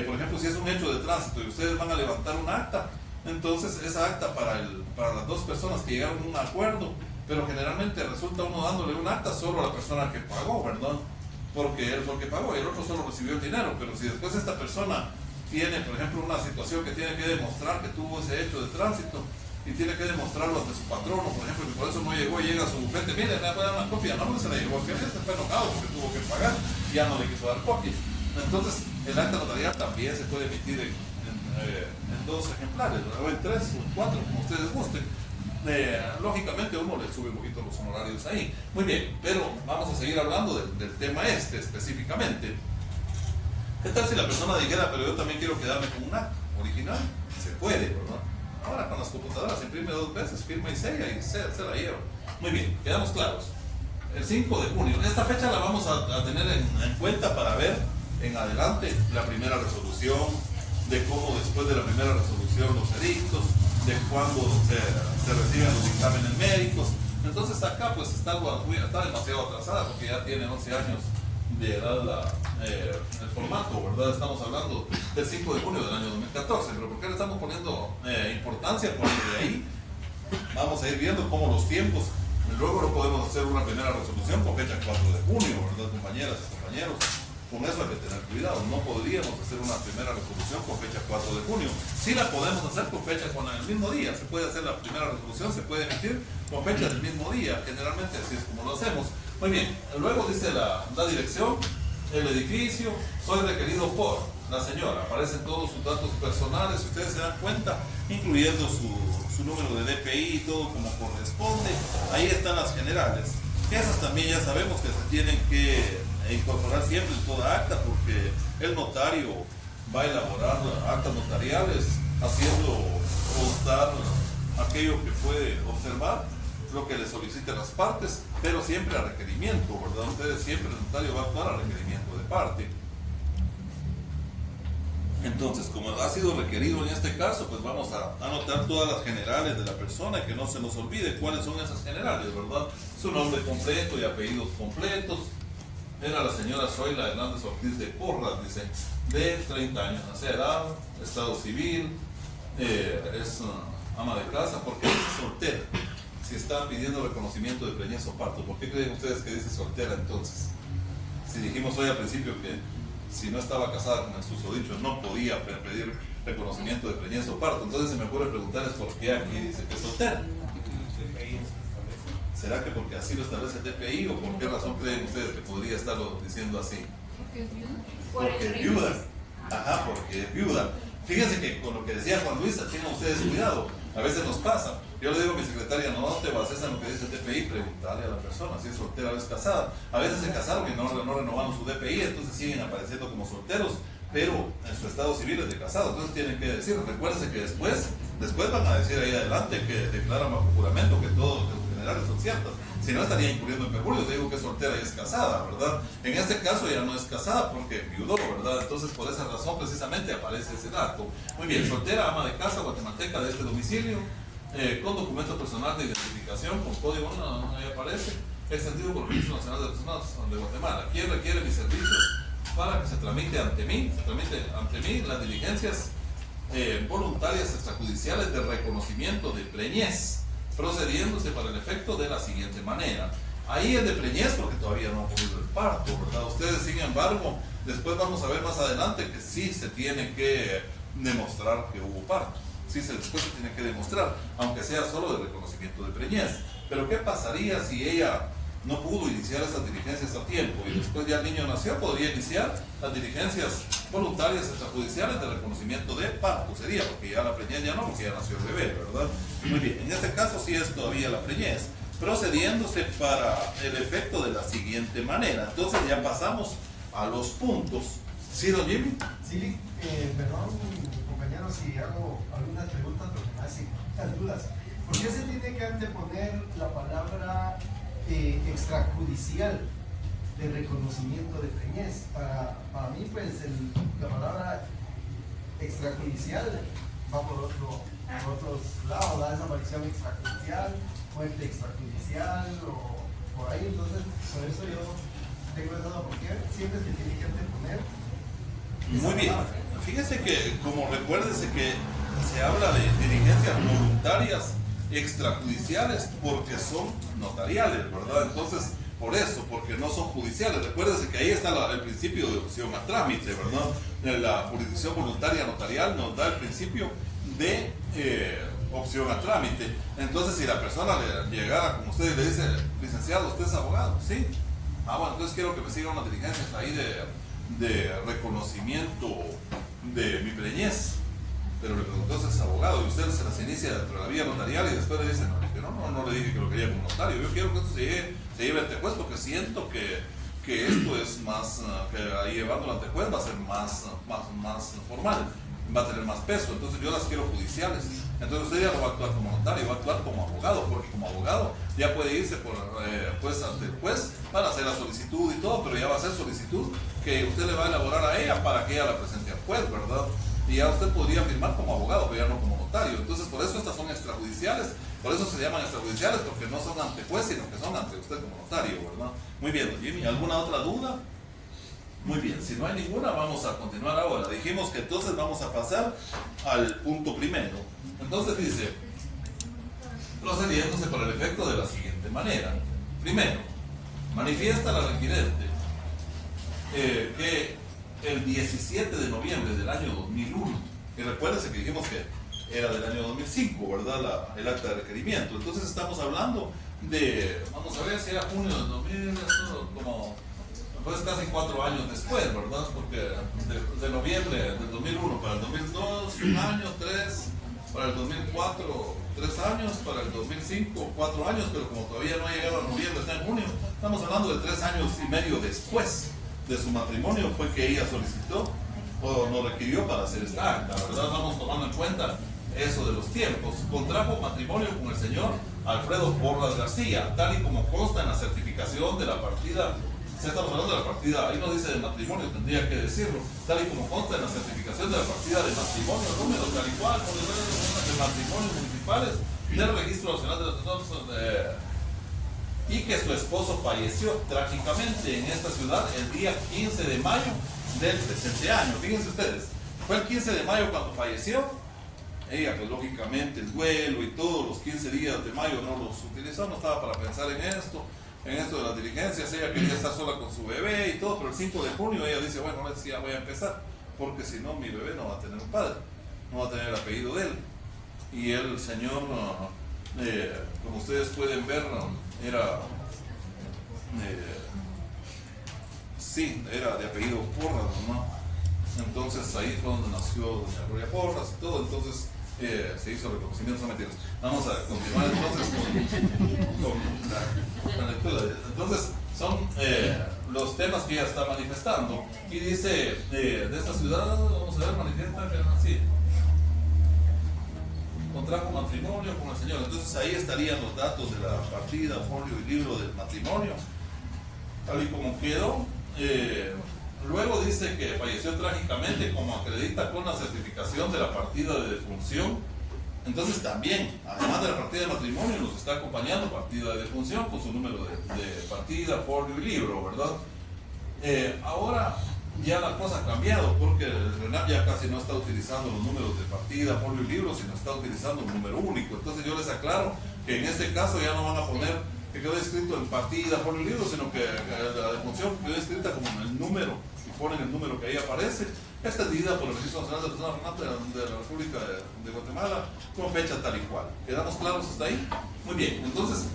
Por ejemplo, si es un hecho de tránsito y ustedes van a levantar un acta, entonces esa acta para las 2 personas que llegaron a un acuerdo, pero generalmente resulta uno dándole un acta solo a la persona que pagó, ¿verdad? Porque él fue el que pagó y el otro solo recibió el dinero, pero si después esta persona tiene, por ejemplo, una situación que tiene que demostrar que tuvo ese hecho de tránsito, y tiene que demostrarlo ante su patrono, por ejemplo, que por eso no llegó, llega a su bufete, mire, me voy a dar una copia, no se la llevó, que se fue enojado porque tuvo que pagar, ya no le quiso dar copia. Entonces, el acta notarial también se puede emitir en 2 ejemplares, o en 3 o en 4, como ustedes gusten. Lógicamente uno le sube un poquito los honorarios ahí. Muy bien, pero vamos a seguir hablando del tema específicamente. ¿Qué tal si la persona dijera, pero yo también quiero quedarme con un acta original? Se puede, ¿verdad? Ahora con las computadoras imprime 2 veces, firma y sella y se la lleva. Muy bien, quedamos claros. El 5 de junio, esta fecha la vamos a tener en cuenta para ver en adelante la primera resolución, de cómo después de la primera resolución los edictos, de cuándo se reciben los dictámenes médicos. Entonces acá pues está demasiado atrasada porque ya tiene 11 años de edad el formato, ¿verdad? Estamos hablando del 5 de junio del año 2014, pero ¿por qué le estamos poniendo importancia? Porque de ahí vamos a ir viendo cómo los tiempos, luego no podemos hacer una primera resolución con fecha 4 de junio, ¿verdad, compañeras y compañeros? Con eso hay que tener cuidado, no podríamos hacer una primera resolución con fecha 4 de junio. Sí la podemos hacer con fecha con el mismo día, se puede hacer la primera resolución, se puede emitir con fecha del mismo día, generalmente así es como lo hacemos. Muy bien, luego dice la dirección, el edificio, soy requerido por la señora, aparecen todos sus datos personales, si ustedes se dan cuenta, incluyendo su número de DPI y todo como corresponde, ahí están las generales. Esas también ya sabemos que se tienen que incorporar siempre en toda acta porque el notario va a elaborar actas notariales haciendo constar aquello que puede observar, lo que le soliciten las partes, pero siempre a requerimiento, ¿verdad? Ustedes siempre, el notario va a actuar a requerimiento de parte. Entonces, como ha sido requerido en este caso, pues vamos a anotar todas las generales de la persona, que no se nos olvide cuáles son esas generales, ¿verdad? Su nombre completo y apellidos completos. Era la señora Zoila Hernández Ortiz de Porras, dice, de 30 años, nace edad, estado civil, es ama de casa. ¿Por qué dice soltera? Si está pidiendo reconocimiento de preñez o parto, ¿por qué creen ustedes que dice soltera entonces? Si dijimos hoy al principio que si no estaba casada con el susodicho no podía pedir reconocimiento de preñez o parto, entonces se me ocurre preguntarles por qué aquí dice que es soltera. ¿Será que porque así lo establece el TPI o por qué razón creen ustedes que podría estarlo diciendo así? Porque es viuda. Porque es viuda. Ajá, porque es viuda. Fíjense que con lo que decía Juan Luis, tengan ustedes cuidado. A veces nos pasa. Yo le digo a mi secretaria, no te bases en lo que dice el DPI, preguntarle a la persona si es soltera o es casada. A veces se casaron y no renovaron su DPI, entonces siguen apareciendo como solteros, pero en su estado civil es de casado. Entonces tienen que decir, recuérdense que después van a decir ahí adelante que declaran bajo juramento que todos los generales son ciertos. Si no, estaría incurriendo en perjurio. Te digo que es soltera y es casada, ¿verdad? En este caso ya no es casada porque viudó, ¿verdad? Entonces por esa razón precisamente aparece ese dato. Muy bien, soltera, ama de casa, guatemalteca de este domicilio, con documento personal de identificación, con código, ahí aparece, extendido por el Registro Nacional de Personas de Guatemala. ¿Quién requiere mis servicios para que se tramite ante mí las diligencias voluntarias extrajudiciales de reconocimiento de preñez, procediéndose para el efecto de la siguiente manera? Ahí es de preñez porque todavía no ha ocurrido el parto, ¿verdad? Ustedes, sin embargo, después vamos a ver más adelante que sí se tiene que demostrar que hubo parto. Sí, después se tiene que demostrar, aunque sea solo de reconocimiento de preñez. Pero ¿qué pasaría si ella no pudo iniciar esas diligencias a tiempo y después ya el niño nació? Podría iniciar las diligencias voluntarias extrajudiciales de reconocimiento de parto, sería, porque ya la preñez ya no, porque ya nació el bebé, ¿verdad? Muy bien, en este caso sí es todavía la preñez, procediéndose para el efecto de la siguiente manera. Entonces ya pasamos a los puntos. ¿Sí, don Jimmy? Sí, perdón, compañero, si hago algunas preguntas porque me hacen las dudas. ¿Por qué se tiene que anteponer la palabra extrajudicial de reconocimiento de preñez? Para mí, pues, la palabra extrajudicial va por otros lados, la desaparición extrajudicial, muerte extrajudicial o por ahí. Entonces, por eso yo tengo esa duda, porque siempre se tiene que anteponer. Muy bien, fíjese que, como recuérdese que se habla de diligencias voluntarias extrajudiciales porque son notariales, ¿verdad? Entonces, por eso, porque no son judiciales. Recuérdese que ahí está el principio de opción a trámite, ¿verdad? La jurisdicción voluntaria notarial nos da el principio de opción a trámite. Entonces, si la persona le llegara, como usted le dice, licenciado, ¿usted es abogado? Sí. Bueno, entonces quiero que me sigan unas diligencias ahí de reconocimiento de mi preñez. Pero le preguntó, entonces es abogado, y usted se las inicia dentro de la vía notarial y después le dice, no le dije que lo quería como notario, yo quiero que esto se lleve ante juez porque siento que esto es más, que ahí llevándolo ante juez va a ser más formal, va a tener más peso, entonces yo las quiero judiciales. Entonces usted ya no va a actuar como notario, va a actuar como abogado, porque como abogado ya puede irse ante el juez para hacer la solicitud y todo, pero ya va a ser solicitud que usted le va a elaborar a ella para que ella la presente al juez, ¿verdad? Y ya usted podría firmar como abogado, pero ya no como notario. Entonces, por eso estas son extrajudiciales. Por eso se llaman extrajudiciales, porque no son ante juez, sino que son ante usted como notario, ¿verdad? Muy bien, don Jimmy, ¿alguna otra duda? Muy bien, si no hay ninguna, vamos a continuar ahora. Dijimos que entonces vamos a pasar al punto primero. Entonces dice, procediéndose por el efecto de la siguiente manera. Primero, manifiesta la requirente que el 17 de noviembre del año 2001, y recuérdense que dijimos que era del año 2005, ¿verdad? El acta de requerimiento. Entonces estamos hablando de, vamos a ver si era junio del 2000, como pues casi 4 años después, ¿verdad? Porque de noviembre del 2001 para el 2002, 1 año, 3, para el 2004, 3 años, para el 2005, 4 años, pero como todavía no ha llegado a noviembre, está en junio, estamos hablando de 3 años y medio después de su matrimonio fue que ella solicitó o nos requirió para hacer esta acta, ¿verdad? Vamos tomando en cuenta eso de los tiempos. Contrajo matrimonio con el señor Alfredo Porras García, tal y como consta en la certificación de la partida Si estamos hablando de la partida, ahí no dice de matrimonio, tendría que decirlo, tal y como consta en la certificación de la partida de matrimonio, número tal y cual, por de matrimonios municipales del Registro Nacional de los Tesoros, y que su esposo falleció trágicamente en esta ciudad el día 15 de mayo del presente año. Fíjense ustedes, fue el 15 de mayo cuando falleció. Ella, pues lógicamente el duelo y todos los 15 días de mayo no los utilizó, no estaba para pensar en esto de las diligencias. Ella quería estar sola con su bebé y todo, pero el 5 de junio ella dice, bueno, ahora sí ya voy a empezar, porque si no mi bebé no va a tener un padre, no va a tener el apellido de él. Y el señor, como ustedes pueden ver, era de apellido Porras, ¿no? Entonces ahí fue donde nació doña Gloria Porras y todo, entonces se hizo reconocimiento, no mentiras. Vamos a continuar entonces con la lectura. Entonces son los temas que ella está manifestando, y dice de esta ciudad, vamos a ver, manifiesta que así contrajo matrimonio con el señor. Entonces ahí estarían los datos de la partida, folio y libro del matrimonio, tal y como quedó. Luego dice que falleció trágicamente, como acredita con la certificación de la partida de defunción. Entonces también, además de la partida de matrimonio, nos está acompañando partida de defunción con su número de partida, folio y libro, ¿verdad? Ahora ya la cosa ha cambiado, porque el RENAP ya casi no está utilizando los números de partida, folio y libro, sino está utilizando un número único. Entonces yo les aclaro que en este caso ya no van a poner que quedó escrito en partida, folio y libro, sino que la defunción quedó escrita como en el número, y ponen el número que ahí aparece, extendida por el Registro Nacional de Personas Ordenantes de la República de Guatemala, con fecha tal y cual. ¿Quedamos claros hasta ahí? Muy bien, entonces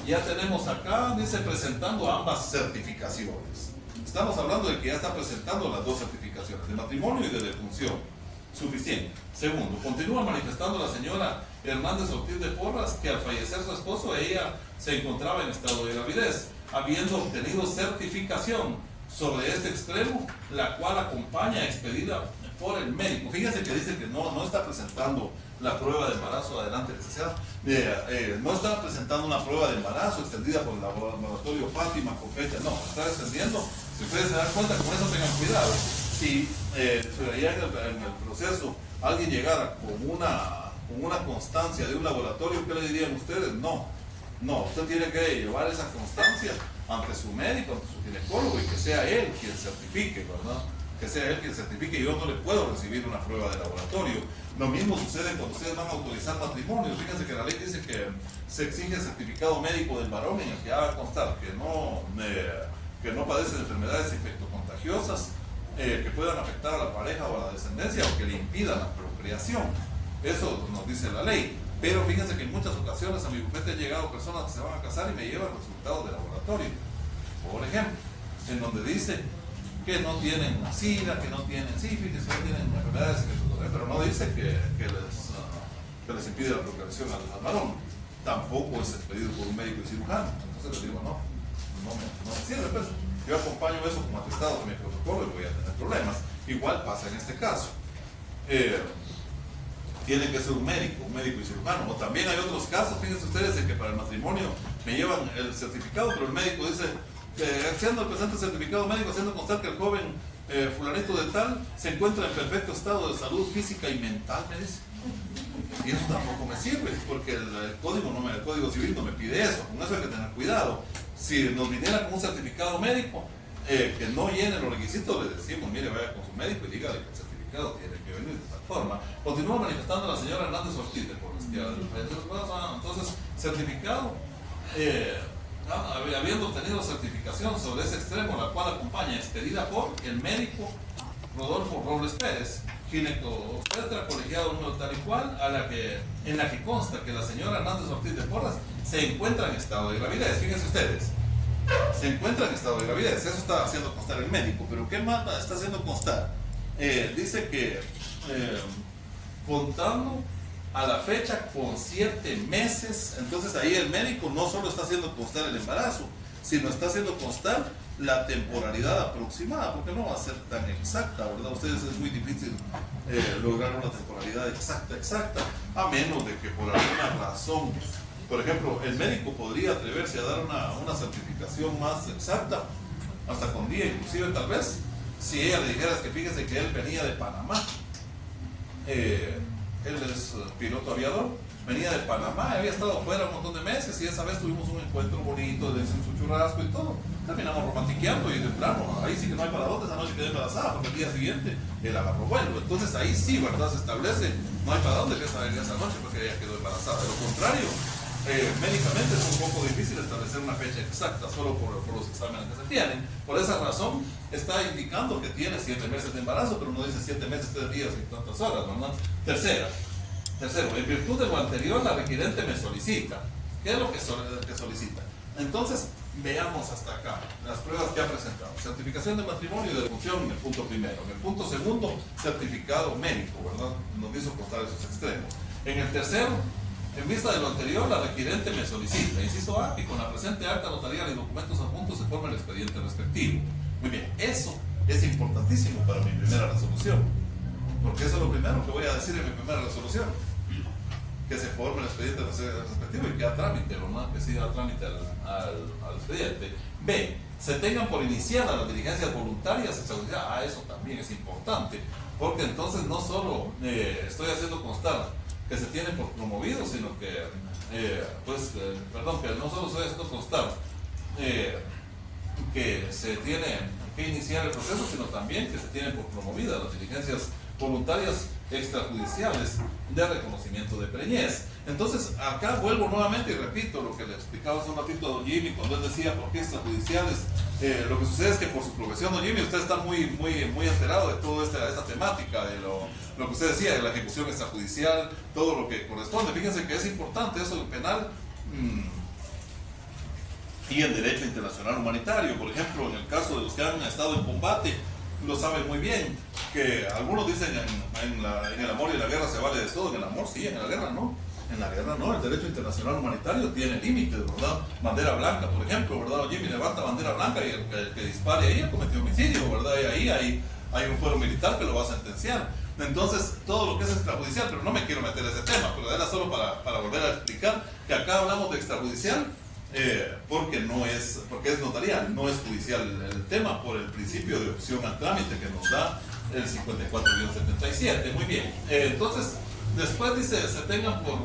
ya tenemos acá, dice presentando ambas certificaciones. Estamos hablando de que ya está presentando las dos certificaciones, de matrimonio y de defunción. Suficiente. Segundo, continúa manifestando la señora Hernández Ortiz de Porras que al fallecer su esposo, ella se encontraba en estado de gravidez, habiendo obtenido certificación sobre este extremo, la cual acompaña expedida por el médico. Fíjense que dice que no está presentando la prueba de embarazo, adelante licenciada, no está presentando una prueba de embarazo extendida por el laboratorio Fátima con fecha, no, está extendiendo. Si ustedes se dan cuenta, con eso tengan cuidado. Si ya en el proceso alguien llegara con una constancia de un laboratorio, ¿qué le dirían ustedes? No, usted tiene que llevar esa constancia ante su médico, ante su ginecólogo, y que sea él quien certifique, ¿verdad? Que sea él quien certifique. Yo no le puedo recibir una prueba de laboratorio. Lo mismo sucede cuando ustedes van a autorizar matrimonios. Fíjense que la ley dice que se exige certificado médico del varón en el que haga constar que no padece de enfermedades infectocontagiosas que puedan afectar a la pareja o a la descendencia, o que le impidan la procreación. Eso nos dice la ley. Pero fíjense que en muchas ocasiones a mi bufete han llegado personas que se van a casar y me llevan resultados de laboratorio, por ejemplo, en donde dice que no tienen SIDA, que no tienen sífilis, que no tienen enfermedades, pero no dice que les impide la procreación al varón. Tampoco es expedido por un médico y cirujano. Entonces les digo, no me sirve, pues. Yo acompaño eso como atestado de mi protocolo y voy a tener problemas. Igual pasa en este caso. Tiene que ser un médico y cirujano. O también hay otros casos, fíjense ustedes, en que para el matrimonio me llevan el certificado, pero el médico dice, siendo el presente certificado médico, haciendo constar que el joven fulanito de tal se encuentra en perfecto estado de salud física y mental, me dice. Y eso tampoco me sirve, porque el código civil no me pide eso. Con eso hay que tener cuidado. Si nos viniera con un certificado médico que no llene los requisitos, le decimos, mire, vaya con su médico y dígale que el certificado tiene que venir de tal forma. Continúa manifestando la señora Hernández Ortiz de Porras. Entonces, certificado, habiendo obtenido certificación sobre ese extremo, la cual acompaña expedida por el médico Rodolfo Robles Pérez, ginecobstetra colegiado número tal y cual, en la que consta que la señora Hernández Ortiz de Porras se encuentra en estado de gravidez. Fíjense ustedes, se encuentra en estado de gravidez, eso está haciendo constar el médico, pero ¿qué más está haciendo constar? Dice que contando a la fecha con 7 meses, entonces ahí el médico no solo está haciendo constar el embarazo, sino está haciendo constar la temporalidad aproximada, porque no va a ser tan exacta, ¿verdad? Ustedes es muy difícil lograr una temporalidad exacta, a menos de que por alguna razón, por ejemplo, el médico podría atreverse a dar una certificación más exacta hasta con día inclusive tal vez, si ella le dijera que fíjese que él venía de Panamá, él es piloto aviador, venía de Panamá, había estado fuera un montón de meses y esa vez tuvimos un encuentro bonito, le hicimos un churrasco y todo, terminamos romantiqueando y de plano, ahí sí que no hay para dónde, esa noche quedé embarazada porque el día siguiente él agarró vuelo, entonces ahí sí, ¿verdad? Se establece, no hay para dónde que esa noche porque ella quedó embarazada, de lo contrario, médicamente es un poco difícil establecer una fecha exacta solo por los exámenes que se tienen. Por esa razón está indicando que tiene 7 meses de embarazo, pero no dice 7 meses, 3 días y tantas horas, ¿verdad? Tercero, en virtud de lo anterior, la requirente me solicita. ¿Qué es lo que solicita? Entonces, veamos hasta acá las pruebas que ha presentado. Certificación de matrimonio y de defunción en el punto primero. En el punto segundo, certificado médico, ¿verdad? Nos hizo constar esos extremos. En el tercero, en vista de lo anterior, la requirente me solicita, inciso A, y con la presente acta notarial y documentos adjuntos se forma el expediente respectivo. Muy bien, eso es importantísimo para mi primera resolución, porque eso es lo primero que voy a decir en mi primera resolución, que se forme el expediente respectivo y que a trámite, ¿no? Que siga a trámite al expediente. B, se tengan por iniciadas las diligencias voluntarias en seguridad. Eso también es importante, porque entonces no solo estoy haciendo constar que se tiene por promovido, sino que, que no solo estoy haciendo constar que se tiene que iniciar el proceso, sino también que se tienen por promovidas las diligencias voluntarias extrajudiciales de reconocimiento de preñez. Entonces, acá vuelvo nuevamente y repito lo que le explicaba hace un ratito a don Jimmy cuando él decía por qué extrajudiciales. Lo que sucede es que por su profesión, don Jimmy, usted está muy enterado de toda esta temática, de lo que usted decía, de la ejecución extrajudicial, todo lo que corresponde. Fíjense que es importante eso del penal y el derecho internacional humanitario. Por ejemplo, en el caso de los que han estado en combate, lo saben muy bien, que algunos dicen en el amor y en la guerra se vale de todo. En el amor sí, en la guerra no. En la guerra no, el derecho internacional humanitario tiene límites, ¿verdad? Bandera blanca, por ejemplo, ¿verdad? Jimmy levanta bandera blanca y el que dispare ahí ha cometido homicidio, ¿verdad? Y ahí hay un fuero militar que lo va a sentenciar. Entonces, todo lo que es extrajudicial, pero no me quiero meter en ese tema, pero era solo para volver a explicar que acá hablamos de extrajudicial porque es notarial, no es judicial el tema por el principio de opción al trámite que nos da el 54-77. Muy bien, entonces después dice se tengan por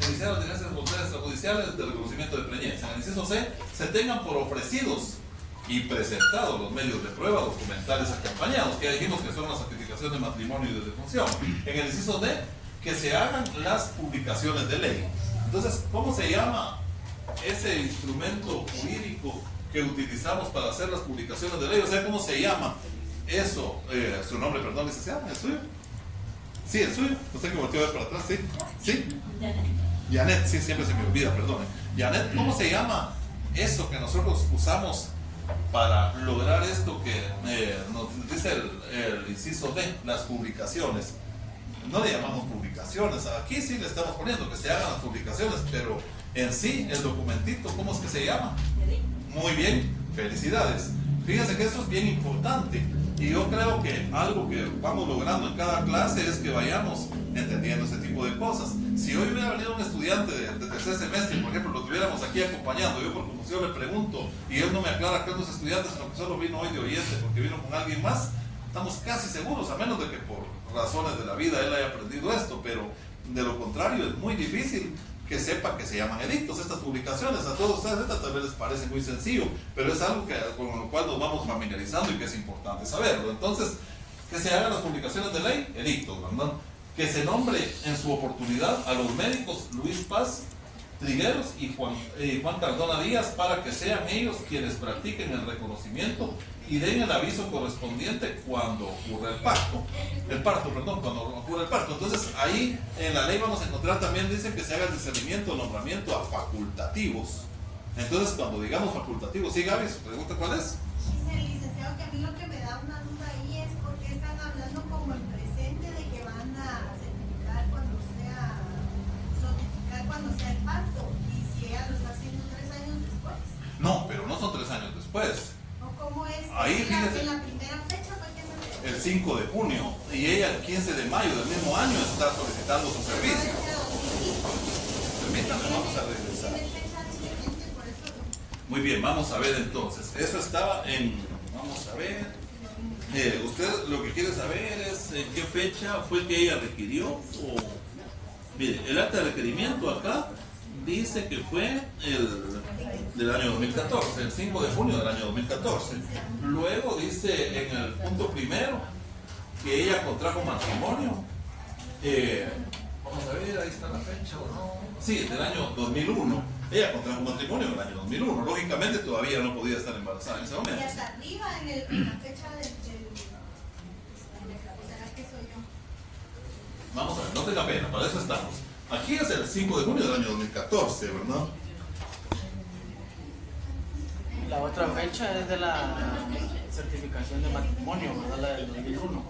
iniciar las diligencias voluntarias extrajudiciales de reconocimiento de preñez. En el inciso C, se tengan por ofrecidos y presentados los medios de prueba documentales acompañados, que ya dijimos que son la certificación de matrimonio y de defunción. En el inciso D, que se hagan las publicaciones de ley. Entonces, ¿cómo se llama ese instrumento jurídico que utilizamos para hacer las publicaciones de ley? O sea, ¿cómo se llama eso? Su nombre, perdón, licenciado, ¿es suyo? Sí, es suyo. Usted que volteó a ver para atrás, ¿sí? ¿Sí? Janet, sí, siempre se me olvida, perdón. Janet, ¿cómo se llama eso que nosotros usamos para lograr esto que nos dice el inciso D, las publicaciones? No le llamamos publicaciones, aquí sí le estamos poniendo que se hagan las publicaciones, pero en sí, el documentito, ¿cómo es que se llama? Muy bien, felicidades. Fíjense que eso es bien importante y yo creo que algo que vamos logrando en cada clase es que vayamos entendiendo ese tipo de cosas. Si hoy hubiera venido un estudiante de tercer semestre, por ejemplo, lo tuviéramos aquí acompañando, yo por confusión le pregunto y él no me aclara que es estudiante, sino que solo vino hoy de oyente porque vino con alguien más, estamos casi seguros, a menos de que por razones de la vida él haya aprendido esto, pero de lo contrario es muy difícil que sepa que se llaman edictos estas publicaciones. A todos ustedes tal vez les parece muy sencillo, pero es algo con lo cual nos vamos familiarizando y que es importante saberlo. Entonces, que se hagan las publicaciones de ley, edictos, ¿verdad? Que se nombre en su oportunidad a los médicos Luis Paz Trigueros y Juan Cardona Díaz para que sean ellos quienes practiquen el reconocimiento y den el aviso correspondiente cuando ocurra cuando ocurra el parto. Entonces ahí en la ley vamos a encontrar también, dice que se haga el discernimiento o nombramiento a facultativos. Entonces cuando digamos facultativos, sí, Gaby, su pregunta ¿cuál es? Dice el licenciado que a mí lo que me da una duda ahí es por qué están hablando como en presente de que van a certificar cuando sea el parto, y si ella lo está haciendo 3 años después. No, pero no son 3 años después. ¿Cómo es? Ahí, fíjese, en la primera fecha fue que se el 5 de junio y ella el 15 de mayo del mismo año está solicitando su servicio. Permítame, vamos a regresar. Muy bien, vamos a ver entonces. Eso estaba en Vamos a ver. Usted lo que quiere saber es en qué fecha fue que ella requirió. Mire, el acta de requerimiento acá dice que fue del año 2014, el 5 de junio del año 2014. Luego dice en el punto primero que ella contrajo matrimonio. Vamos a ver, ahí está la fecha o no. Sí, del año 2001. Ella contrajo matrimonio en el año 2001. Lógicamente todavía no podía estar embarazada en ese Y momento. hasta arriba en la fecha del ¿será que soy yo? Vamos a ver, no tenga pena, para eso estamos. Aquí es el 5 de junio del año 2014, ¿verdad? La otra fecha es de la certificación de matrimonio, ¿verdad? La del 2001.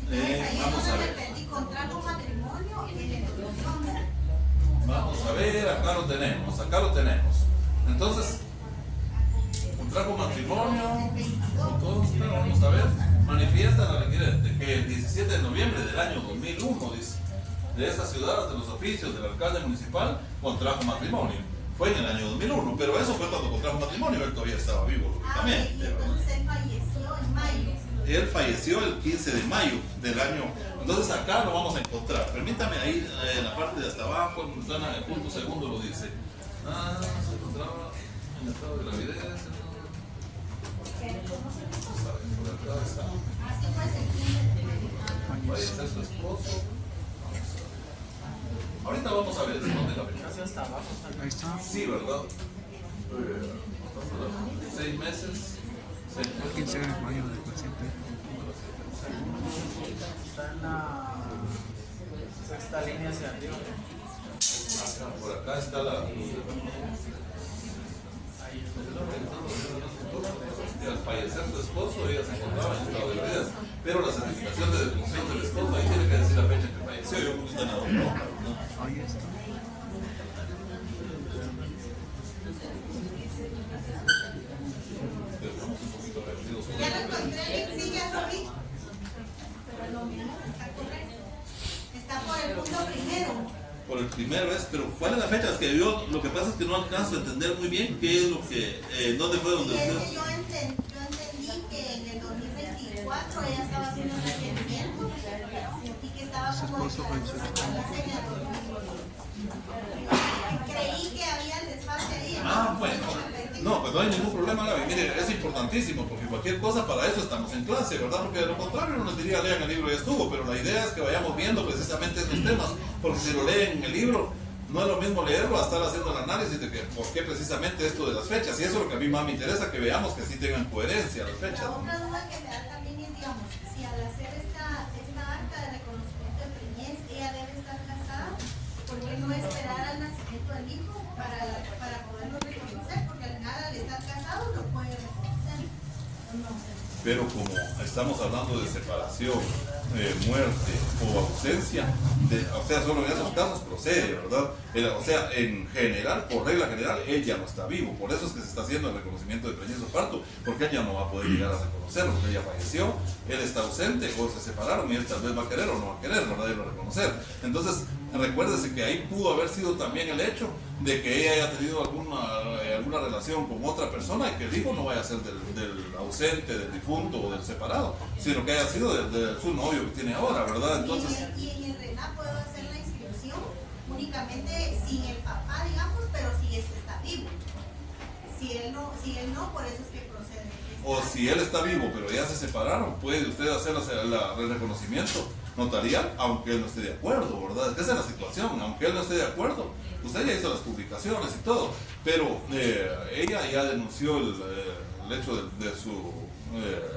Vamos a ver. Y contrajo matrimonio en el 2011. Vamos a ver, acá lo tenemos, acá lo tenemos. Entonces, contrajo matrimonio, entonces, vamos a ver, manifiesta la requerente que el 17 de noviembre del año 2001, dice, de esta ciudad, de los oficios del alcalde municipal, contrajo matrimonio. Fue en el año 2001, pero eso fue cuando contrajo matrimonio, él todavía estaba vivo, lógicamente. Y ¿verdad? entonces él falleció en mayo. Él falleció el 15 de mayo del año. Entonces acá lo vamos a encontrar. Permítame ahí en la parte de hasta abajo, en el punto segundo lo dice. Se encontraba en estado de gravidez. Por acá está. Así fue el 15 de mayo. Fallecer su esposo. Ahorita vamos a ver si no tenga pena. Casi hasta abajo está. Ahí está. Sí, ¿verdad? 6 meses. El 15 de mayo del presente. Está en la sexta línea hacia arriba. Acá, por acá está la. Al fallecer su esposo, ella se encontraba en estado de gravidez. Pero la certificación de defunción del esposo, ahí tiene que decir la fecha en que falleció. Yo creo que está en la otra hoja, ¿no? Ahí está. Estamos un poquito perdidos. Ya lo encontré, sí, ya lo vi. Pero lo mismo está correcto. Está por el punto primero. Por el primero es, pero ¿cuál es la fecha? Es que yo lo que pasa es que no alcanzo a entender muy bien qué es lo que, dónde fue donde Y es usted. que yo entendí que en el 2024 ella estaba haciendo un requerimiento y que estaba como creí que había el desfase ahí. Ah, bueno. No, pues no hay ningún problema, Gaby. Mire, es importantísimo porque cualquier cosa para eso estamos en clase, ¿verdad? Porque de lo contrario no nos diría lean el libro y estuvo, pero la idea es que vayamos viendo precisamente esos temas, porque si lo leen en el libro, no es lo mismo leerlo a estar haciendo el análisis de que por qué precisamente esto de las fechas. Y eso es lo que a mí más me interesa, que veamos que sí tengan coherencia las fechas. La otra duda que me da también es, digamos, si al hacer esta acta de reconocimiento de preñez, ella debe estar casada, ¿por qué no esperar al nacimiento del hijo para poderlo reconocer? Porque al final, al estar casado, lo puede reconocer. Pero como estamos hablando de separación, muerte o ausencia, o sea, solo en esos casos procede, ¿verdad? O sea, en general, por regla general, él ya no está vivo. Por eso es que se está haciendo el reconocimiento de preñez o parto, porque él ya no va a poder llegar a reconocerlo, porque ella falleció, él está ausente o se separaron y él tal vez va a querer o no va a querer, ¿verdad? Y lo reconocer. Entonces, recuérdese que ahí pudo haber sido también el hecho de que ella haya tenido alguna relación con otra persona y que el hijo no vaya a ser del ausente, del difunto o del separado, sino que haya sido de su novio que tiene ahora, ¿verdad? Entonces, Y en el RENAP puedo hacer la inscripción únicamente sin el papá, digamos, pero si este está vivo. Si él no, por eso es que procede. o si él está vivo pero ya se separaron, puede usted hacer el reconocimiento notarial, aunque él no esté de acuerdo, ¿verdad? Esa es la situación, aunque él no esté de acuerdo. Usted ya hizo las publicaciones y todo, pero ella ya denunció el hecho de su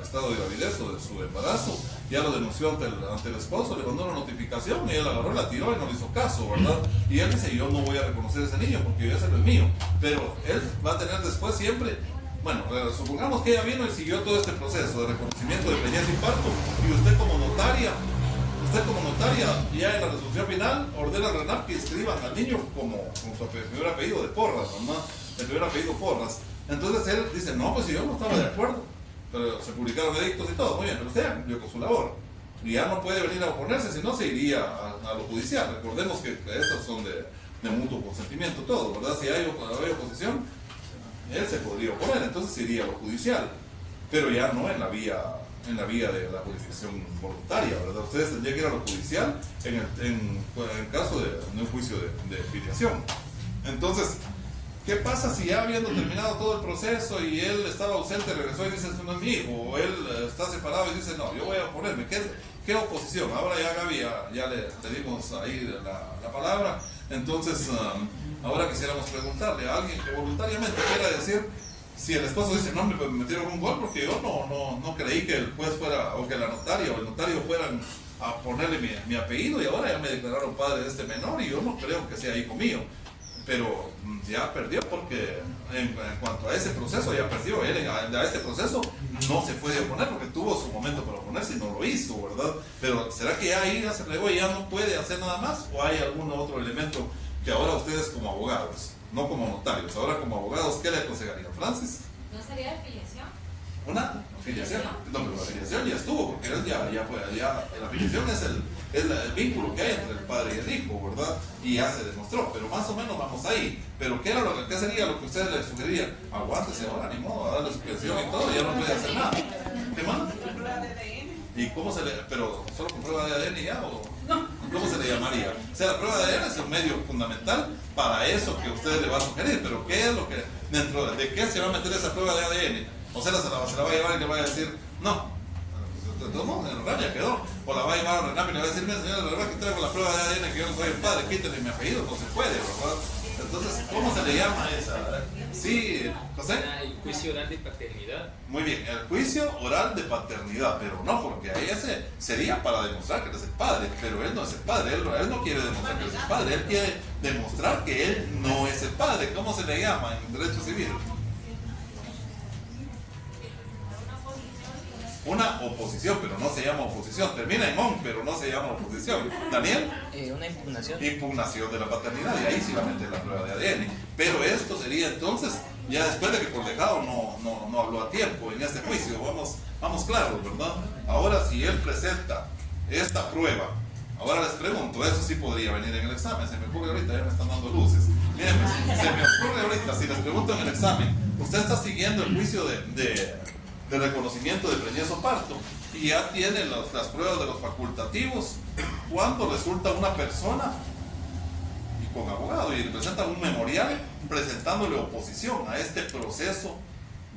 estado de gravidez o de su embarazo, ya lo denunció ante el esposo, le mandó una notificación y él agarró, la tiró y no le hizo caso, ¿verdad? Y él dice, yo no voy a reconocer a ese niño porque ese no es mío, pero él va a tener después siempre. Bueno, supongamos que ella vino y siguió todo este proceso de reconocimiento de preñez y parto, y usted como notaria, ya en la resolución final, ordena al RENAP que inscriban al niño como su primer apellido de Porras, mamá, el primer apellido Porras. Entonces él dice, no, pues si yo no estaba de acuerdo, pero se publicaron edictos y todo, muy bien, pero usted cumplió con su labor. Y ya no puede venir a oponerse, si no se iría a lo judicial. Recordemos que estos son de mutuo consentimiento todo, ¿verdad? Si hay oposición, él se podría oponer, entonces se iría a lo judicial. pero ya no en la vía de la jurisdicción voluntaria, ¿verdad? Ustedes tendrían que ir a lo judicial en el caso de un juicio de filiación. Entonces, ¿qué pasa si ya habiendo terminado todo el proceso y él estaba ausente, regresó y dice, eso no es mi hijo, o él está separado y dice, no, yo voy a oponerme? ¿Qué oposición? Ahora ya Gaby, ya le dimos ahí la palabra. Entonces, ahora quisiéramos preguntarle a alguien que voluntariamente quiera decir, si el esposo dice, no, me metieron un gol porque yo no creí que el juez fuera, o que la notaria o el notario fueran a ponerle mi apellido, y ahora ya me declararon padre de este menor y yo no creo que sea hijo mío. Pero ya perdió, porque en cuanto a ese proceso ya perdió. Él a este proceso no se puede oponer porque tuvo su momento para oponerse y no lo hizo, ¿verdad? Pero ¿será que ya ahí ya se plegó y ya no puede hacer nada más? ¿O hay algún otro elemento que ahora ustedes como abogados, no como notarios, ahora como abogados, qué le aconsejarían? Francis, ¿No sería de filiación? ¿una filiación? No, pero la filiación ya estuvo, porque él la filiación es el vínculo que hay entre el padre y el hijo, ¿verdad? Y ya se demostró, pero más o menos vamos ahí. Pero ¿qué sería lo que ustedes le sugerirían? Aguántese ahora, ni modo, a darle su pensión y todo, ya no puede hacer nada. ¿Qué más? Prueba de ADN. ¿Y cómo se le...? ¿Pero solo con prueba de ADN ya o...? ¿Cómo se le llamaría? O sea, la prueba de ADN es un medio fundamental para eso que usted le va a sugerir, pero ¿qué es lo que... dentro de qué se va a meter esa prueba de ADN? O sea, se la va a llevar y le va a decir, no, de todos modos, en el RAP ya quedó. O la va a llevar a Renap y le va a decir, mira señora, la verdad que traigo la prueba de ADN que yo no soy el padre, quítale mi apellido, no se puede, ¿verdad? Entonces, ¿cómo se le llama esa? Sí, José. El juicio oral de paternidad. Muy bien, el juicio oral de paternidad, pero no, porque ahí ese sería para demostrar que él es el padre, pero él no es el padre, él no quiere demostrar que es el padre, él quiere demostrar que él no es el padre. ¿Cómo se le llama en derecho civil? Una oposición, pero no se llama oposición. Termina en on, pero no se llama oposición. Daniel. Una impugnación. Impugnación de la paternidad, y ahí sí va a meter la prueba de ADN. Pero esto sería entonces, ya después de que Colejado no habló a tiempo en este juicio, vamos claros, ¿verdad? Ahora, si él presenta esta prueba, ahora les pregunto, eso sí podría venir en el examen, se me ocurre ahorita, ya me están dando luces. Miren, se me ocurre ahorita, si les pregunto en el examen, usted está siguiendo el juicio de reconocimiento de preñez o parto y ya tiene las pruebas de los facultativos, cuando resulta una persona y con abogado y le presentan un memorial presentándole oposición a este proceso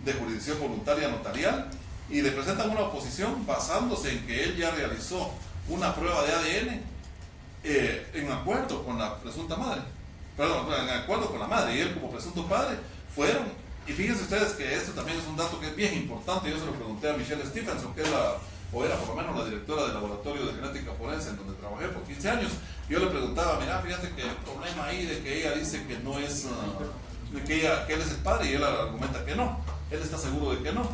de jurisdicción voluntaria notarial, y le presentan una oposición basándose en que él ya realizó una prueba de ADN en acuerdo con la presunta madre, en acuerdo con la madre, y él como presunto padre fueron. Y fíjense ustedes que esto también es un dato que es bien importante. Yo se lo pregunté a Michelle Stephenson, que es era por lo menos la directora del laboratorio de genética forense en donde trabajé por 15 años. Yo le preguntaba, mira, fíjate que el problema ahí de que ella dice que no es, que él es el padre, y él argumenta que no. Él está seguro de que no.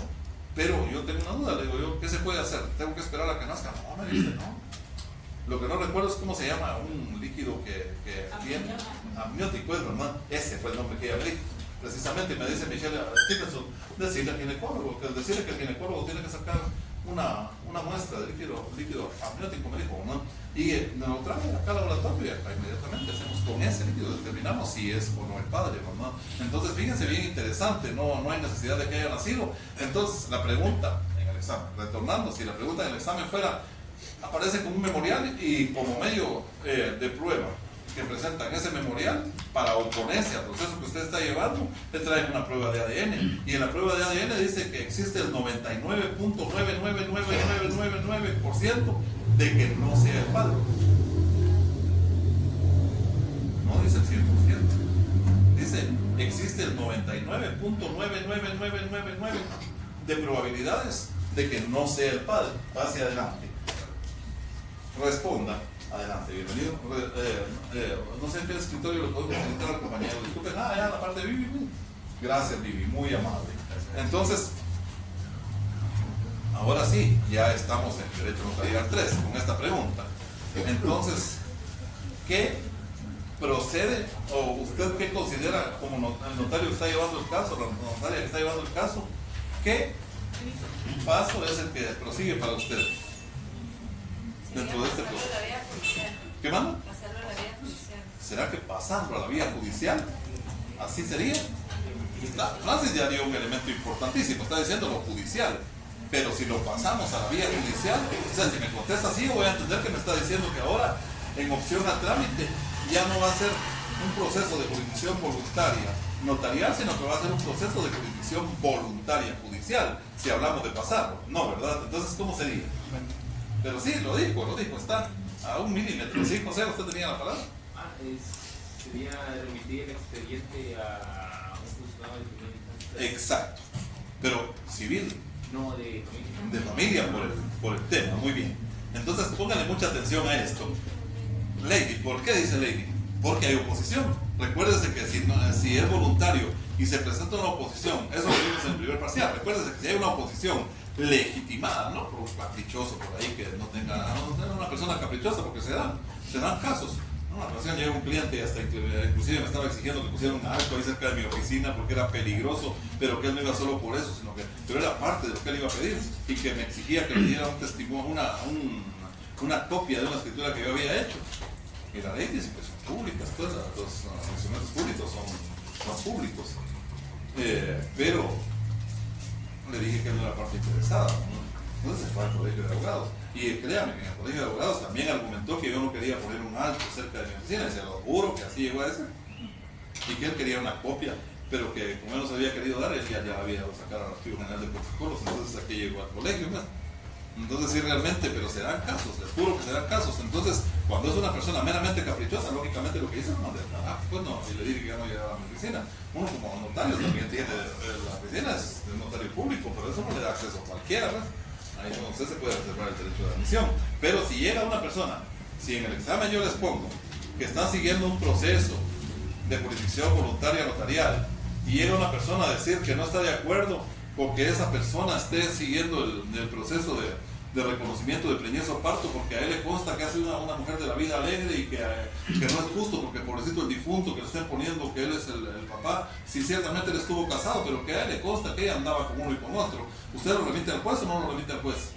Pero yo tengo una duda, le digo yo, ¿qué se puede hacer? ¿Tengo que esperar a que nazca? No, me dice, no. Lo que no recuerdo es cómo se llama un líquido que tiene. Amniótico, es verdad. Ese fue el nombre que ella me dijo. Precisamente me dice Michelle Stephenson, decirle al ginecólogo, decirle que el ginecólogo tiene que sacar una muestra de líquido amniótico, me dijo, ¿no? Y nos lo trae acá al laboratorio y inmediatamente hacemos con ese líquido, determinamos si es o no el padre, ¿no? Entonces, fíjense, bien interesante, no hay necesidad de que haya nacido. Entonces, la pregunta en el examen, retornando, si la pregunta en el examen fuera, aparece como un memorial y como medio de prueba que presentan ese memorial para oponerse al proceso que usted está llevando, le traen una prueba de ADN, y en la prueba de ADN dice que existe el 99.99999% de que no sea el padre. No dice el 100%, dice existe el 99.99999 de probabilidades de que no sea el padre. Hacia adelante, responda. Adelante, bienvenido. No sé en qué escritorio lo podemos presentar al compañero. Disculpen, ya la parte de Vivi. Gracias, Vivi, muy amable. Entonces, ahora sí, ya estamos en Derecho Notarial 3 con esta pregunta. Entonces, ¿qué procede, o usted qué considera como el notario que está llevando el caso, la notaria que está llevando el caso, qué paso es el que prosigue para usted dentro de este proceso? ¿Qué manda? Pasarlo a la vía judicial. ¿Será que pasarlo a la vía judicial? ¿Así sería? Francis ya dio un elemento importantísimo, está diciendo lo judicial. Pero si lo pasamos a la vía judicial, o sea, si me contesta así, voy a entender que me está diciendo que ahora, en opción a trámite, ya no va a ser un proceso de jurisdicción voluntaria notarial, sino que va a ser un proceso de jurisdicción voluntaria judicial, si hablamos de pasarlo. No, ¿verdad? Entonces, ¿cómo sería? Pero sí, lo dijo, está a 1 milímetro. ¿Sí, José? ¿Usted tenía la palabra? Sería remitir el expediente a un juzgado de primera instancia. Exacto. Pero civil. No, de familia. De familia por el tema, muy bien. Entonces pónganle mucha atención a esto. Lady, ¿por qué dice Lady? Porque hay oposición. Recuérdese que si es voluntario y se presenta una oposición, eso lo vimos en el primer parcial, recuérdese que si hay una oposición legitimada, no por un caprichoso por ahí que no tenga una persona caprichosa, porque se dan casos. Una ocasión llega un cliente y hasta inclusive me estaba exigiendo que pusiera un alto ahí cerca de mi oficina porque era peligroso, pero que él no iba solo por eso, pero era parte de lo que él iba a pedir y que me exigía que le diera un testimonio, una copia de una escritura que yo había hecho. Y la ley dice que son públicas, pues los instrumentos públicos son públicos. Pero le dije que él no era parte interesada, ¿no? Entonces se fue al colegio de abogados. Y créame que en el colegio de abogados también argumentó que yo no quería poner un alto cerca de mi oficina, y se lo juro que así llegó a decir. Y que él quería una copia, pero que como él no se había querido dar, él ya había ido a sacar al Archivo General de Protocolos, entonces aquí llegó al colegio, ¿no? Entonces sí, realmente, pero se dan casos, les juro que se dan casos. Entonces, cuando es una persona meramente caprichosa, lógicamente lo que hizo es mandar el trabajo, pues no, y le dije que ya no llegaba a mi oficina. Uno como notario también tiene, la oficina es de notario público, pero eso no le da acceso a cualquiera, ¿no? Ahí usted se puede reservar el derecho de admisión. Pero si llega una persona, si en el examen yo les pongo que están siguiendo un proceso de jurisdicción voluntaria notarial y llega una persona a decir que no está de acuerdo con que esa persona esté siguiendo el proceso de reconocimiento de preñez o parto, porque a él le consta que ha sido una mujer de la vida alegre y que no es justo porque pobrecito el difunto que le estén poniendo que él es el papá, si ciertamente él estuvo casado, pero que a él le consta que ella andaba con uno y con otro. ¿Usted lo remite al juez o no lo remite al juez?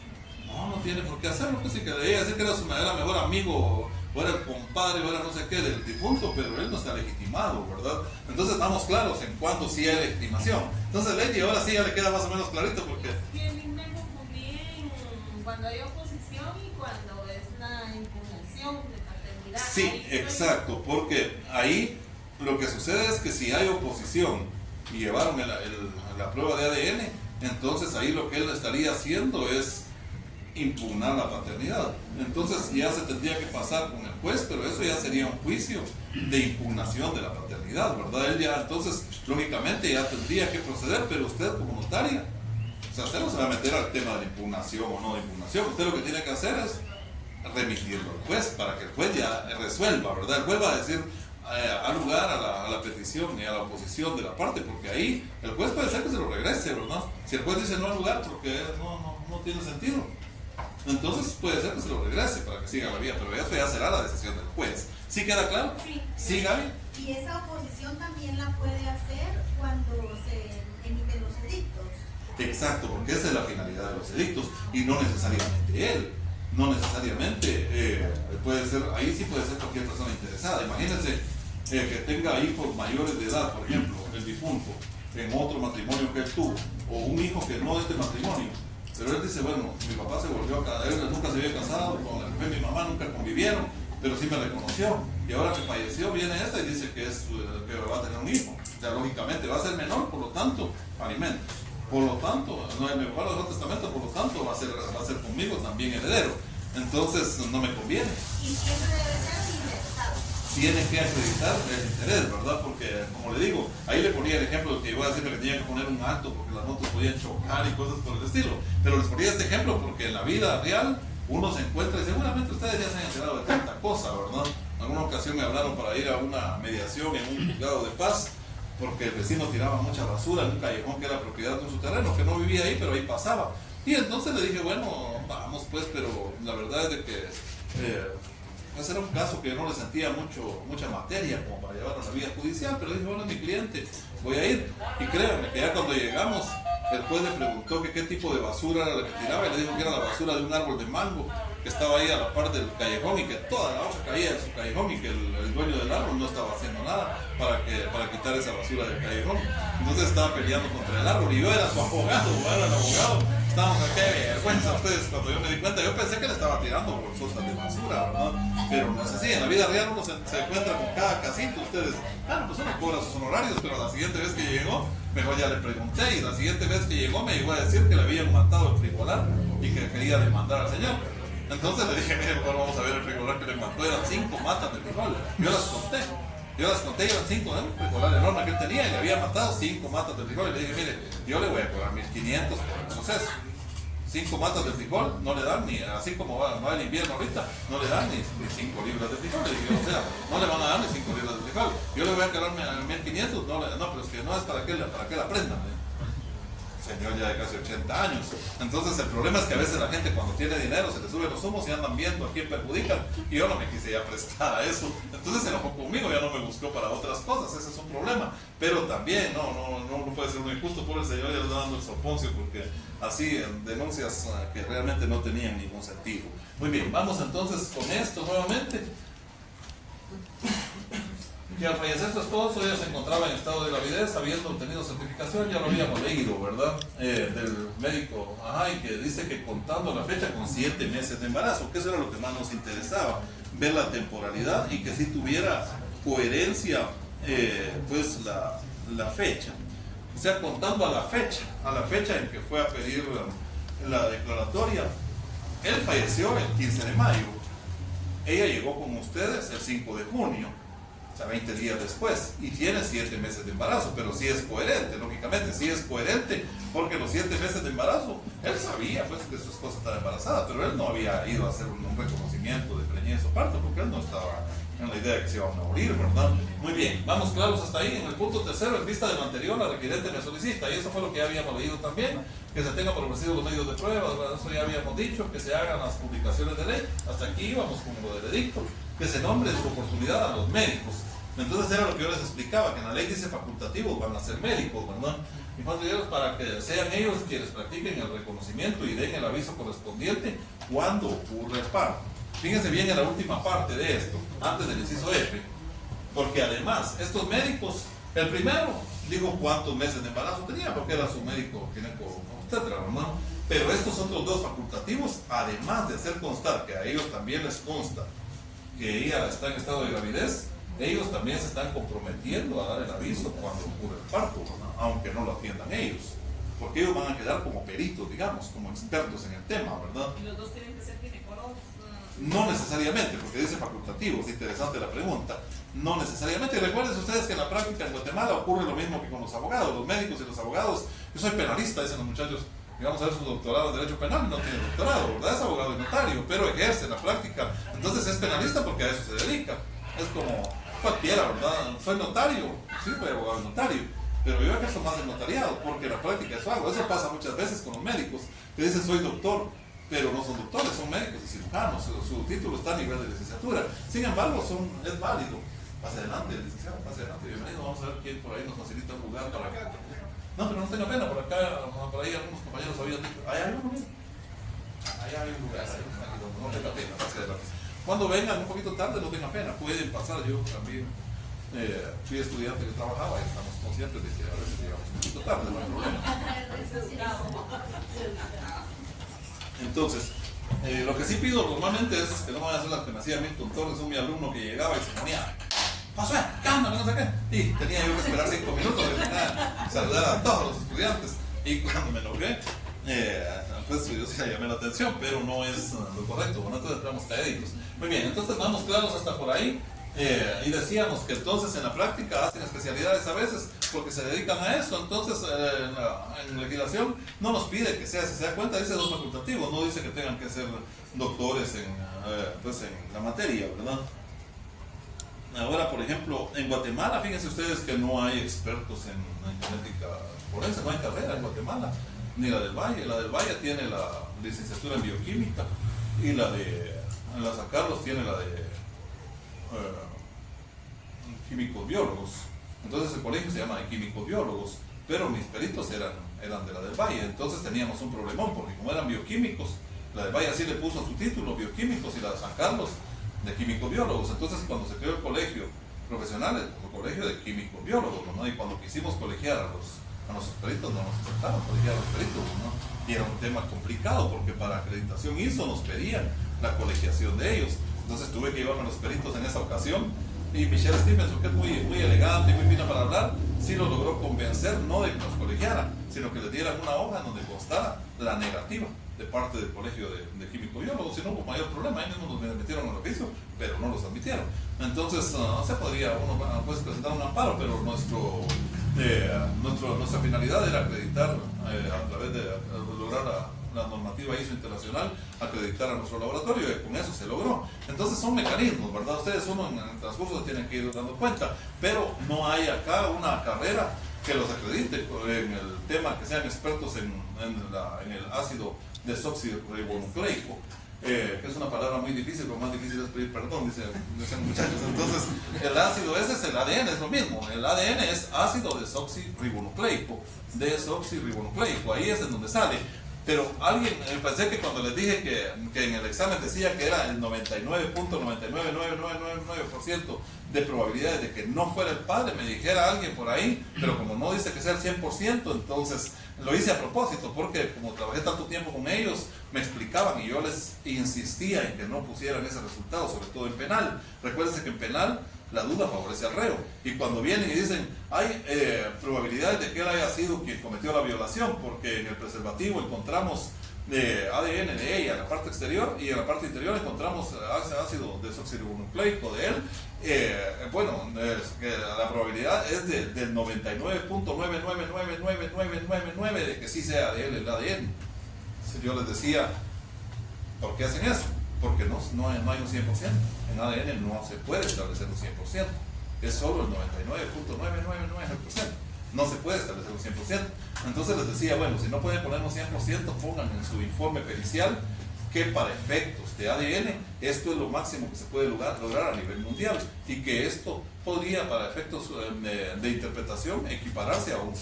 No tiene por qué hacerlo, pues sí que debía decir que era su mejor amigo o era el compadre o era no sé qué del difunto, pero él no está legitimado, ¿verdad? Entonces estamos claros en cuándo sí hay legitimación. Entonces Lady ahora sí ya le queda más o menos clarito porque... Bien, me confundí en cuando hay oposición y cuando es una impugnación de paternidad. Sí, exacto, porque ahí lo que sucede es que si hay oposición y llevaron la prueba de ADN, entonces ahí lo que él estaría haciendo es impugnar la paternidad. Entonces ya se tendría que pasar con el juez, pero eso ya sería un juicio de impugnación de la paternidad, ¿verdad? Él ya entonces, lógicamente, ya tendría que proceder, pero usted como notaria, o sea, usted no se va a meter al tema de impugnación o no de impugnación. Usted lo que tiene que hacer es remitirlo al juez para que el juez ya resuelva, ¿verdad? El juez va a decir, a lugar a la petición y a la oposición de la parte, porque ahí el juez puede ser que se lo regrese, ¿verdad? Si el juez dice no al lugar porque no tiene sentido, entonces puede ser que se lo regrese para que siga la vía, pero eso ya será la decisión del juez. ¿Sí queda claro? Sí. ¿Sí, Gaby? Y esa oposición también la puede hacer cuando se emiten los edictos. Exacto, porque esa es la finalidad de los edictos y no necesariamente él. No necesariamente puede ser, ahí sí puede ser cualquier persona interesada. Imagínense que tenga hijos mayores de edad, por ejemplo, el difunto, en otro matrimonio que él tuvo, o un hijo que no es de matrimonio, pero él dice, bueno, mi papá se volvió a casar, él nunca se había casado, con la mujer de mi mamá nunca convivieron, pero sí me reconoció, y ahora que falleció viene esta y dice que va a tener un hijo, o sea, lógicamente va a ser menor, por lo tanto, alimentos. Por lo tanto, no me guarda el testamento, por lo tanto va a ser conmigo también heredero. Entonces no me conviene. Y siempre debe ser interesado. Tiene que acreditar el interés, ¿verdad? Porque, como le digo, ahí le ponía el ejemplo de que iba a decirle que tenía que poner un alto porque las motos podían chocar y cosas por el estilo. Pero les ponía este ejemplo porque en la vida real uno se encuentra y seguramente ustedes ya se han enterado de tanta cosa, ¿verdad? En alguna ocasión me hablaron para ir a una mediación en un juzgado de paz porque el vecino tiraba mucha basura en un callejón que era propiedad de un terreno, que no vivía ahí, pero ahí pasaba. Y entonces le dije, bueno, vamos pues, pero la verdad es de que ese era un caso que yo no le sentía mucha materia como para llevarlo a la vía judicial, pero dije, bueno, es mi cliente, voy a ir. Y créanme que ya cuando llegamos, el juez le preguntó que qué tipo de basura era la que tiraba y le dijo que era la basura de un árbol de mango que estaba ahí a la par del callejón y que toda la hoja caía en su callejón y que el dueño del árbol no estaba haciendo nada para quitar esa basura del callejón. Entonces estaba peleando contra el árbol y yo era su abogado, era el abogado. Estábamos acá, qué vergüenza ustedes. Cuando yo me di cuenta, yo pensé que le estaba tirando bolsotas de basura, ¿verdad? Pero no es así, en la vida real uno se encuentra con cada casito. Ustedes, pues uno cobra sus honorarios, pero la siguiente vez que llegó, mejor ya le pregunté, y la siguiente vez que llegó me llegó a decir que le habían matado el frigolar y que quería demandar al señor. Entonces le dije, mire, mejor vamos a ver el frigolar que le mató. Eran 5 matas de frijol. Yo las conté, eran 5, ¿no? El frigolar enorme que él tenía y le había matado 5 matas de frijol. Y le dije, mire, yo le voy a cobrar 1.500 por el proceso. 5 matas de frijol no le dan ni, así como va el invierno ahorita, no le dan ni 5 libras de frijol. Le dije, o sea, no le van a dar ni 5 libras de frijol. Yo le voy a cobrar 1.500, no, pero es que no es para que la aprendan, ¿eh? Señor ya de casi 80 años. Entonces el problema es que a veces la gente cuando tiene dinero se le sube los humos y andan viendo a quién perjudican, y yo no me quise ya prestar a eso. Entonces se enojó conmigo, ya no me buscó para otras cosas. Ese es un problema, pero también no puede ser muy injusto. Por el señor ya le está dando el soponcio porque así denuncias que realmente no tenían ningún sentido. Muy bien, vamos entonces con esto nuevamente. Que al fallecer su esposo ella se encontraba en estado de gravidez, habiendo obtenido certificación, ya lo habíamos leído, ¿verdad? Del médico, y que dice que contando la fecha con 7 meses de embarazo, que eso era lo que más nos interesaba, ver la temporalidad y que si tuviera coherencia, pues la fecha. O sea, contando a la fecha en que fue a pedir la declaratoria. Él falleció el 15 de mayo, ella llegó con ustedes el 5 de junio. O sea, 20 días después, y tiene 7 meses de embarazo, pero sí es coherente, lógicamente, sí es coherente, porque los 7 meses de embarazo, él sabía pues que su esposa estaba embarazada, pero él no había ido a hacer un reconocimiento de preñez o parto, porque él no estaba en la idea de que se iban a morir, ¿verdad? Muy bien, vamos claros hasta ahí. En el punto tercero, en vista de lo anterior, la requirente me solicita, y eso fue lo que ya habíamos leído también, que se tengan por ofrecidos los medios de prueba, eso ya habíamos dicho, que se hagan las publicaciones de ley, hasta aquí íbamos con lo del edicto, que se nombre en su oportunidad a los médicos. Entonces era lo que yo les explicaba, que en la ley dice facultativos, van a ser médicos, ¿verdad? Y cuando ellos, para que sean ellos quienes practiquen el reconocimiento y den el aviso correspondiente cuando ocurre el parto. Fíjense bien en la última parte de esto, antes del inciso F, porque además estos médicos, el primero dijo cuántos meses de embarazo tenía, porque era su médico ginecólogo, etcétera, ¿verdad? Pero estos otros dos facultativos, además de hacer constar que a ellos también les consta que ella está en estado de gravidez, ellos también se están comprometiendo a dar el aviso cuando ocurre el parto, ¿no? Aunque no lo atiendan ellos, porque ellos van a quedar como peritos, digamos, como expertos en el tema, ¿verdad? ¿Y los dos tienen que ser ginecólogos? No necesariamente, porque dice facultativo, es interesante la pregunta. No necesariamente. Recuerden ustedes que en la práctica en Guatemala ocurre lo mismo que con los abogados, los médicos y los abogados. Yo soy penalista, dicen los muchachos, y vamos a ver su doctorado en Derecho Penal, no tiene doctorado, ¿verdad? Es abogado y notario, pero ejerce en la práctica. Entonces es penalista porque a eso se dedica. Es como cualquiera, ¿verdad? Soy notario, sí, soy abogado y notario, pero yo ejerzo más el notariado porque la práctica eso hago. Eso pasa muchas veces con los médicos que dicen soy doctor, pero no son doctores, son médicos y cirujanos, su título está a nivel de licenciatura. Sin embargo, es válido. Pase adelante, licenciado, pase adelante, bienvenido. Vamos a ver quién por ahí nos facilita un lugar para acá. No, pero no tenga pena, por acá, por ahí algunos compañeros habían dicho, ¿hay uno? Allá hay un lugar, no tenga pena, pase adelante. Cuando vengan un poquito tarde, no tengan pena, pueden pasar. Yo también fui estudiante que trabajaba y estamos conscientes de que a veces llegamos un poquito tarde, no hay problema. Entonces, lo que sí pido normalmente es que no van a hacer las que me hacía Milton Torres, un mi alumno que llegaba y se ponía, pasó, calma, no sé qué, y tenía yo que esperar 5 minutos de saludar a todos los estudiantes, y cuando me enojé, pues yo sí le llamé la atención, pero no es lo correcto, bueno, entonces entramos caeditos. Muy bien, entonces vamos claros hasta por ahí. Y decíamos que entonces en la práctica hacen especialidades a veces porque se dedican a eso. Entonces en legislación no nos pide que sea, si se da cuenta, dice dos facultativos, no dice que tengan que ser doctores pues en la materia, ¿verdad? Ahora, por ejemplo, en Guatemala, fíjense ustedes que no hay expertos en genética forense, no hay carrera en Guatemala, ni la del Valle tiene la licenciatura en bioquímica y la San Carlos tiene la de químicos biólogos. Entonces el colegio se llama de químicos biólogos, pero mis peritos eran eran de la del Valle. Entonces teníamos un problemón, porque como eran bioquímicos, la del Valle así le puso su título, bioquímicos, y la de San Carlos, de químicos biólogos. Entonces cuando se creó el colegio profesional, el colegio de químicos biólogos, ¿no? Y cuando quisimos colegiar a nuestros peritos, no nos aceptaron colegiar a los peritos, ¿no? Y era un tema complicado, porque para acreditación ISO nos pedían la colegiación de ellos. Entonces tuve que llevarme a los peritos en esa ocasión, y Michelle Stevenson, que es muy elegante y muy fina para hablar, sí lo logró convencer, no de que nos colegiara, sino que le dieran una hoja donde constara la negativa de parte del colegio de químico biólogos. Si no hubo mayor problema, ahí mismo nos metieron al oficio, pero no los admitieron. Entonces se podría uno pues, presentar un amparo, pero nuestra finalidad era acreditar a través de lograr la normativa ISO internacional, acreditar a nuestro laboratorio, y con eso se logró. Entonces son mecanismos, ¿verdad? Ustedes en el transcurso se tienen que ir dando cuenta, pero no hay acá una carrera que los acredite en el tema, que sean expertos en el ácido desoxirribonucleico, que es una palabra muy difícil, pero más difícil es pedir perdón, dicen muchachos. Entonces el ácido ese es el ADN, es lo mismo. El ADN es ácido desoxirribonucleico, ahí es en donde sale. Pero pensé que cuando les dije que en el examen decía que era el 99.99999% de probabilidades de que no fuera el padre, me dijera alguien por ahí, pero como no dice que sea el 100%, entonces lo hice a propósito, porque como trabajé tanto tiempo con ellos, me explicaban y yo les insistía en que no pusieran ese resultado, sobre todo en penal. Recuérdense que en penal la duda favorece al reo, y cuando vienen y dicen hay probabilidades de que él haya sido quien cometió la violación, porque en el preservativo encontramos ADN de ella en la parte exterior, y en la parte interior encontramos ácido desoxirribonucleico de él, la probabilidad es del 99.9999999 de que sí sea de él el ADN. Yo les decía, ¿por qué hacen eso? Porque no hay un 100%. En ADN no se puede establecer un 100%. Es solo el 99.999%. No se puede establecer un 100%. Entonces les decía, bueno, si no pueden poner un 100%, pongan en su informe pericial que para efectos de ADN esto es lo máximo que se puede lograr a nivel mundial, y que esto podría para efectos de interpretación equipararse a un 100%,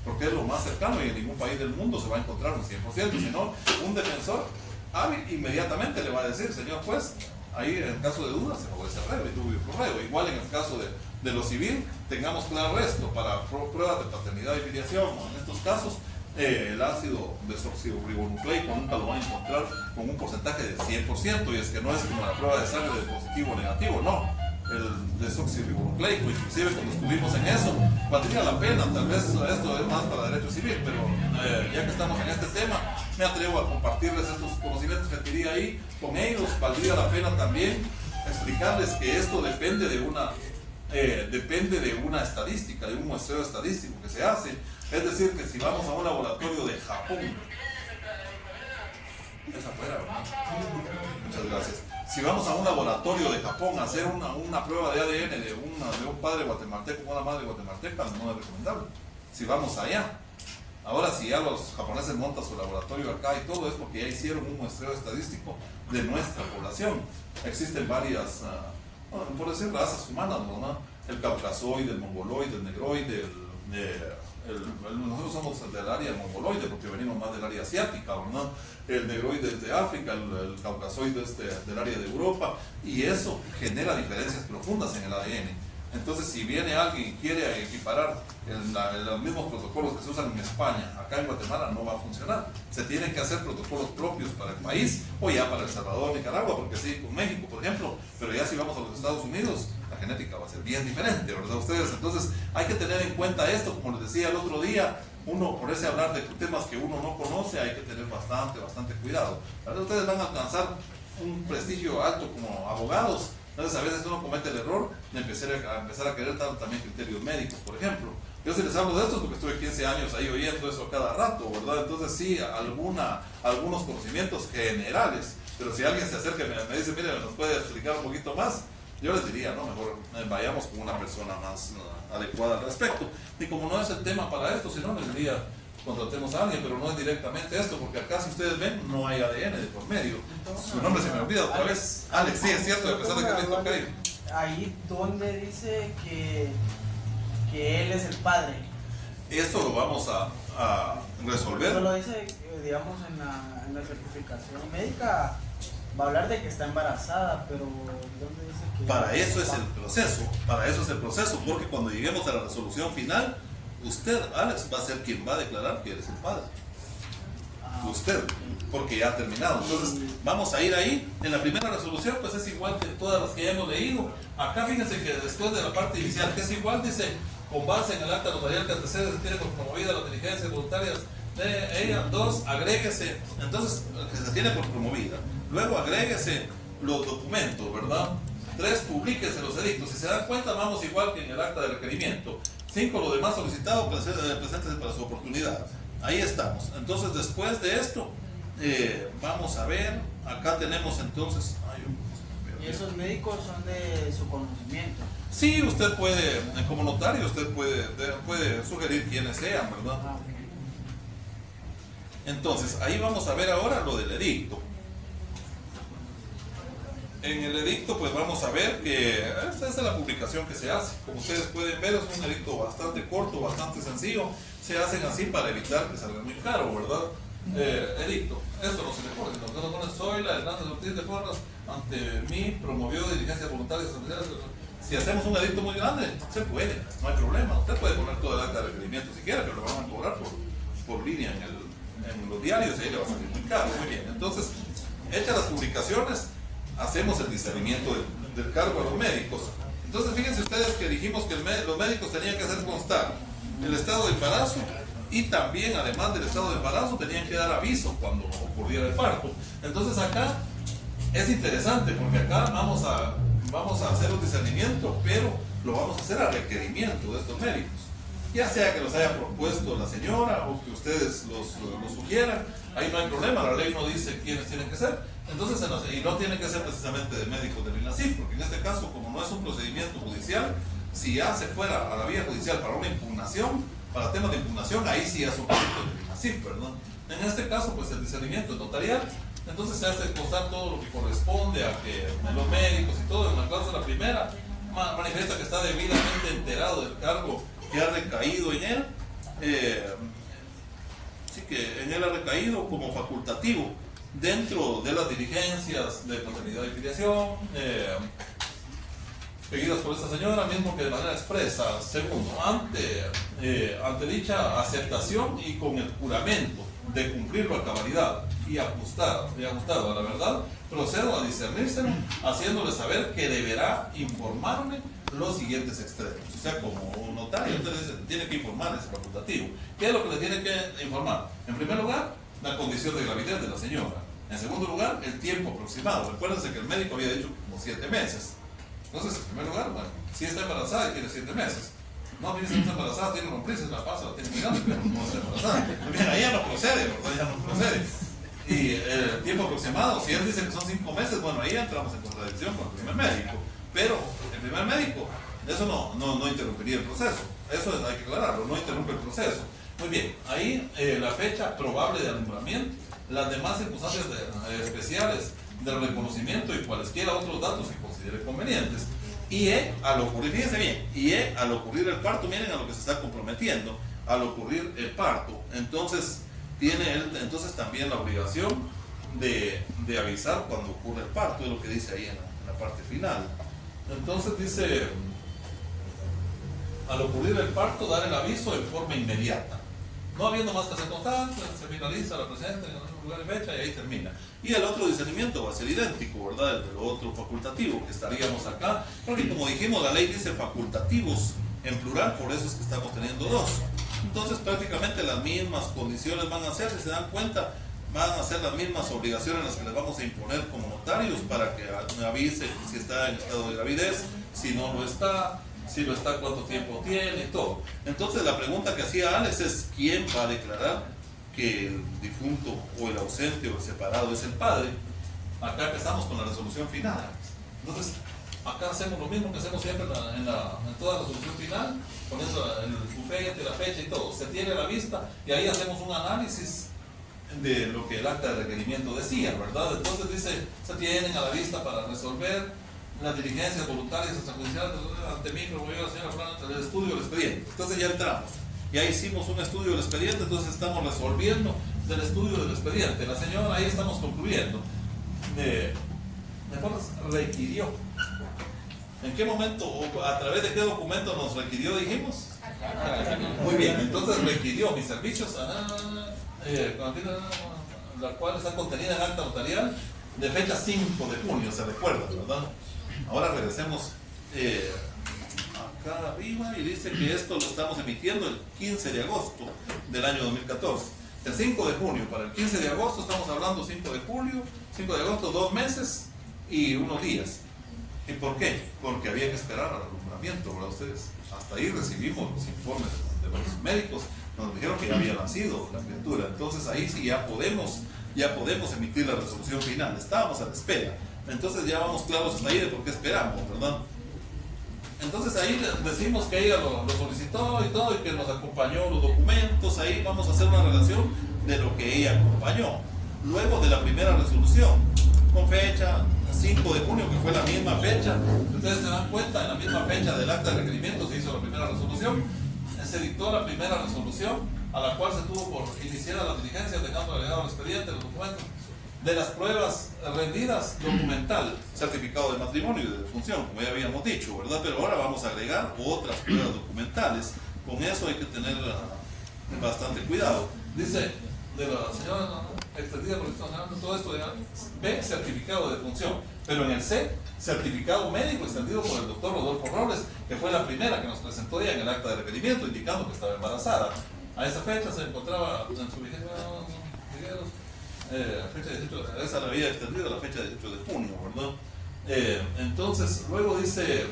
porque es lo más cercano, y en ningún país del mundo se va a encontrar un 100%, sino un defensor hábil inmediatamente le va a decir, señor juez, ahí en el caso de duda se favorece el reo y dubio pro reo. Igual en el caso de lo civil, tengamos claro esto, para pruebas de paternidad y filiación, o en estos casos, el ácido desoxirribonucleico nunca lo van a encontrar con un porcentaje de 100%, y es que no es como la prueba de sangre de positivo o negativo, no. El desoxirribonucleico, inclusive cuando estuvimos en eso, valdría la pena, tal vez esto es más para derecho civil, pero ya que estamos en este tema, me atrevo a compartirles estos conocimientos que adquirí ahí con ellos. Valdría la pena también explicarles que esto depende de una estadística, de un muestreo estadístico que se hace. Es decir, que si vamos a un laboratorio de Japón, es afuera, ¿verdad? Muchas gracias. Si vamos a un laboratorio de Japón a hacer una prueba de ADN de un padre guatemalteco o una madre guatemalteca, no es recomendable. Si vamos allá. Ahora, si ya los japoneses montan su laboratorio acá y todo, es porque ya hicieron un muestreo estadístico de nuestra población. Existen varias, por decir, razas humanas, ¿no? El caucasoide, el mongoloide, el negroide, nosotros somos del área mongoloide porque venimos más del área asiática, ¿no? El negroide es de África, el caucasoide es del área de Europa, y eso genera diferencias profundas en el ADN. Entonces, si viene alguien y quiere equiparar los mismos protocolos que se usan en España, acá en Guatemala no va a funcionar. Se tienen que hacer protocolos propios para el país, o ya para El Salvador, Nicaragua, porque sí, con México, por ejemplo, pero ya si vamos a los Estados Unidos, la genética va a ser bien diferente, ¿verdad ustedes? Entonces, hay que tener en cuenta esto, como les decía el otro día, uno, por ese hablar de temas que uno no conoce, hay que tener bastante cuidado. ¿Verdad? Ustedes van a alcanzar un prestigio alto como abogados. Entonces a veces uno comete el error de empezar a querer dar también criterios médicos, por ejemplo. Yo si les hablo de esto porque estuve 15 años ahí oyendo eso cada rato, ¿verdad? Entonces sí, algunos conocimientos generales, pero si alguien se acerca y me dice, mire, ¿nos puede explicar un poquito más? Yo les diría, no, mejor vayamos con una persona más adecuada al respecto. Y como no es el tema para esto, si no, les diría, contratemos a alguien, pero no es directamente esto, porque acá, si ustedes ven, no hay ADN de por medio. Su nombre se me olvida otra vez. Alex, sí, es cierto, a pesar de que me toca ahí. Ahí donde dice que él es el padre. Esto lo vamos a a resolver. Solo dice, digamos, en la certificación médica va a hablar de que está embarazada, pero ¿dónde dice que...? Para eso es el proceso, porque cuando lleguemos a la resolución final, usted, Alex, va a ser quien va a declarar que eres el padre. Usted, porque ya ha terminado. Entonces, vamos a ir ahí. En la primera resolución, pues es igual que todas las que ya hemos leído. Acá fíjense que después de la parte inicial, que es igual, dice, con base en el acta notarial que antecede, se tiene por promovida las diligencias voluntarias de ella. 2, agréguese, entonces, que se tiene por promovida. Luego agréguese los documentos, ¿verdad? 3, publíquese los edictos. Si se dan cuenta, vamos igual que en el acta de requerimiento. 5, lo demás solicitado, preséntese para su oportunidad. Ahí estamos. Entonces, después de esto, vamos a ver. Acá tenemos entonces. ¿Y esos médicos son de su conocimiento? Sí, usted puede, como notario, usted puede sugerir quiénes sean, ¿verdad? Ah, ok. Entonces, ahí vamos a ver ahora lo del edicto. En el edicto, pues vamos a ver que esta es la publicación que se hace. Como ustedes pueden ver, es un edicto bastante corto, bastante sencillo. Se hacen así para evitar que salga muy caro, ¿verdad? Edicto. Esto no se le pone. Lo que nos pone: soy la Hernández Ortiz de Porras, ante mí promovió diligencias voluntarias. Si hacemos un edicto muy grande, se puede, no hay problema. Usted puede poner todo el acta de requerimiento si quiere, pero lo van a cobrar por línea en los diarios y ahí le va a salir muy caro. Muy bien. Entonces, hechas las publicaciones, hacemos el discernimiento del cargo a los médicos. Entonces, fíjense ustedes que dijimos que los médicos tenían que hacer constar el estado de embarazo, y también, además del estado de embarazo, tenían que dar aviso cuando ocurriera el parto. Entonces, acá es interesante porque acá vamos a hacer un discernimiento, pero lo vamos a hacer a requerimiento de estos médicos. Ya sea que los haya propuesto la señora o que ustedes los sugieran, ahí no hay problema, la ley no dice quiénes tienen que ser. Entonces, y no tienen que ser precisamente de médicos del INASIF, porque en este caso, como no es un procedimiento judicial, si ya se fuera a la vía judicial para una impugnación, para temas de impugnación, ahí sí es un proyecto del INASIF, ¿verdad? En este caso, pues el discernimiento es notarial, entonces se hace constar todo lo que corresponde a que los médicos y todo. En la cláusula primera manifiesta que está debidamente enterado del cargo que ha recaído en él, sí que en él ha recaído como facultativo dentro de las diligencias de paternidad y filiación seguidas por esta señora, mismo que de manera expresa. Segundo, ante dicha aceptación y con el juramento de cumplirlo a cabalidad y ajustado a la verdad, procedo a discernírselo, haciéndole saber que deberá informarme los siguientes extremos. O sea, como notario, usted tiene que informar a ese facultativo. ¿Qué es lo que le tiene que informar? En primer lugar, la condición de gravidez de la señora. En segundo lugar, el tiempo aproximado. Recuérdense que el médico había dicho como 7 meses. Entonces, en primer lugar, bueno, si está embarazada y tiene 7 meses. No, si está embarazada, tiene lombrices, la pasa, la tiene mirando, pero no está embarazada. Bien, ahí ya no procede, ¿verdad? Ya no procede. Y el tiempo aproximado, si él dice que son 5 meses, bueno, ahí entramos en contradicción con el primer médico. Pero el primer médico, eso no interrumpiría el proceso. Eso hay que aclararlo, no interrumpe el proceso. Muy bien, ahí la fecha probable de alumbramiento, las demás circunstancias especiales del reconocimiento y cualesquiera otros datos que considere convenientes. Y al ocurrir, fíjense bien, al ocurrir el parto, miren a lo que se está comprometiendo, al ocurrir el parto, entonces tiene él también la obligación de avisar cuando ocurre el parto, es lo que dice ahí en la parte final. Entonces dice, al ocurrir el parto, dar el aviso en forma inmediata. No habiendo más que hacer constar, se finaliza la presente en otro lugar y fecha y ahí termina. Y el otro discernimiento va a ser idéntico, ¿verdad? El otro facultativo que estaríamos acá, porque como dijimos, la ley dice facultativos en plural, por eso es que estamos teniendo 2. Entonces prácticamente las mismas condiciones van a ser, si se dan cuenta, van a ser las mismas obligaciones las que les vamos a imponer como notarios para que avise si está en estado de gravidez, si no lo está, si lo está, cuánto tiempo tiene y todo. Entonces la pregunta que hacía Alex es: ¿quién va a declarar que el difunto o el ausente o el separado es el padre? Acá empezamos con la resolución final. Entonces acá hacemos lo mismo que hacemos siempre en toda resolución final, poniendo el bufete, la fecha y todo. Se tiene a la vista y ahí hacemos un análisis de lo que el acta de requerimiento decía, ¿verdad? Entonces dice, se tienen a la vista para resolver las diligencias voluntarias extrajudiciales ante mí, promovió la señora Fernanda, el estudio del expediente. Entonces ya Ya hicimos un estudio del expediente, entonces estamos resolviendo del estudio del expediente. La señora, ahí estamos concluyendo. ¿Me acuerdas? Requirió. ¿En qué momento o a través de qué documento nos requirió, dijimos? Muy bien, entonces requirió mis servicios, la cual está contenida en acta notarial de fecha 5 de junio, se recuerda, ¿verdad? Ahora regresemos acá arriba y dice que esto lo estamos emitiendo el 15 de agosto del año 2014. El 5 de junio para el 15 de agosto, estamos hablando 5 de julio, 5 de agosto, 2 meses y unos días. ¿Y por qué? Porque había que esperar al alumbramiento, ¿verdad ustedes? Hasta ahí recibimos los informes de los médicos, nos dijeron que ya había nacido la criatura, entonces ahí sí ya podemos emitir la resolución final, estábamos a la espera, entonces ya vamos claros hasta ahí de por qué esperamos, ¿verdad? Entonces ahí decimos que ella lo solicitó y todo, y que nos acompañó los documentos, ahí vamos a hacer una relación de lo que ella acompañó. Luego de la primera resolución, con fecha 5 de junio, que fue la misma fecha, ustedes se dan cuenta, en la misma fecha del acta de requerimiento se hizo la primera resolución, se dictó la primera resolución, a la cual se tuvo por iniciar la diligencia, dejando agregado al expediente los documentos de las pruebas rendidas, documental, certificado de matrimonio y de defunción, como ya habíamos dicho, ¿verdad? Pero ahora vamos a agregar otras pruebas documentales. Con eso hay que tener bastante cuidado. Dice, de la señora extendida por el Estado, todo esto de B, certificado de defunción, pero en el C, certificado médico extendido por el doctor Rodolfo Robles, que fue la primera que nos presentó ya en el acta de requerimiento, indicando que estaba embarazada. A esa fecha se encontraba en su vigencia, fecha 18, esa la había extendido a la fecha de 18 de junio, ¿verdad? Entonces, luego dice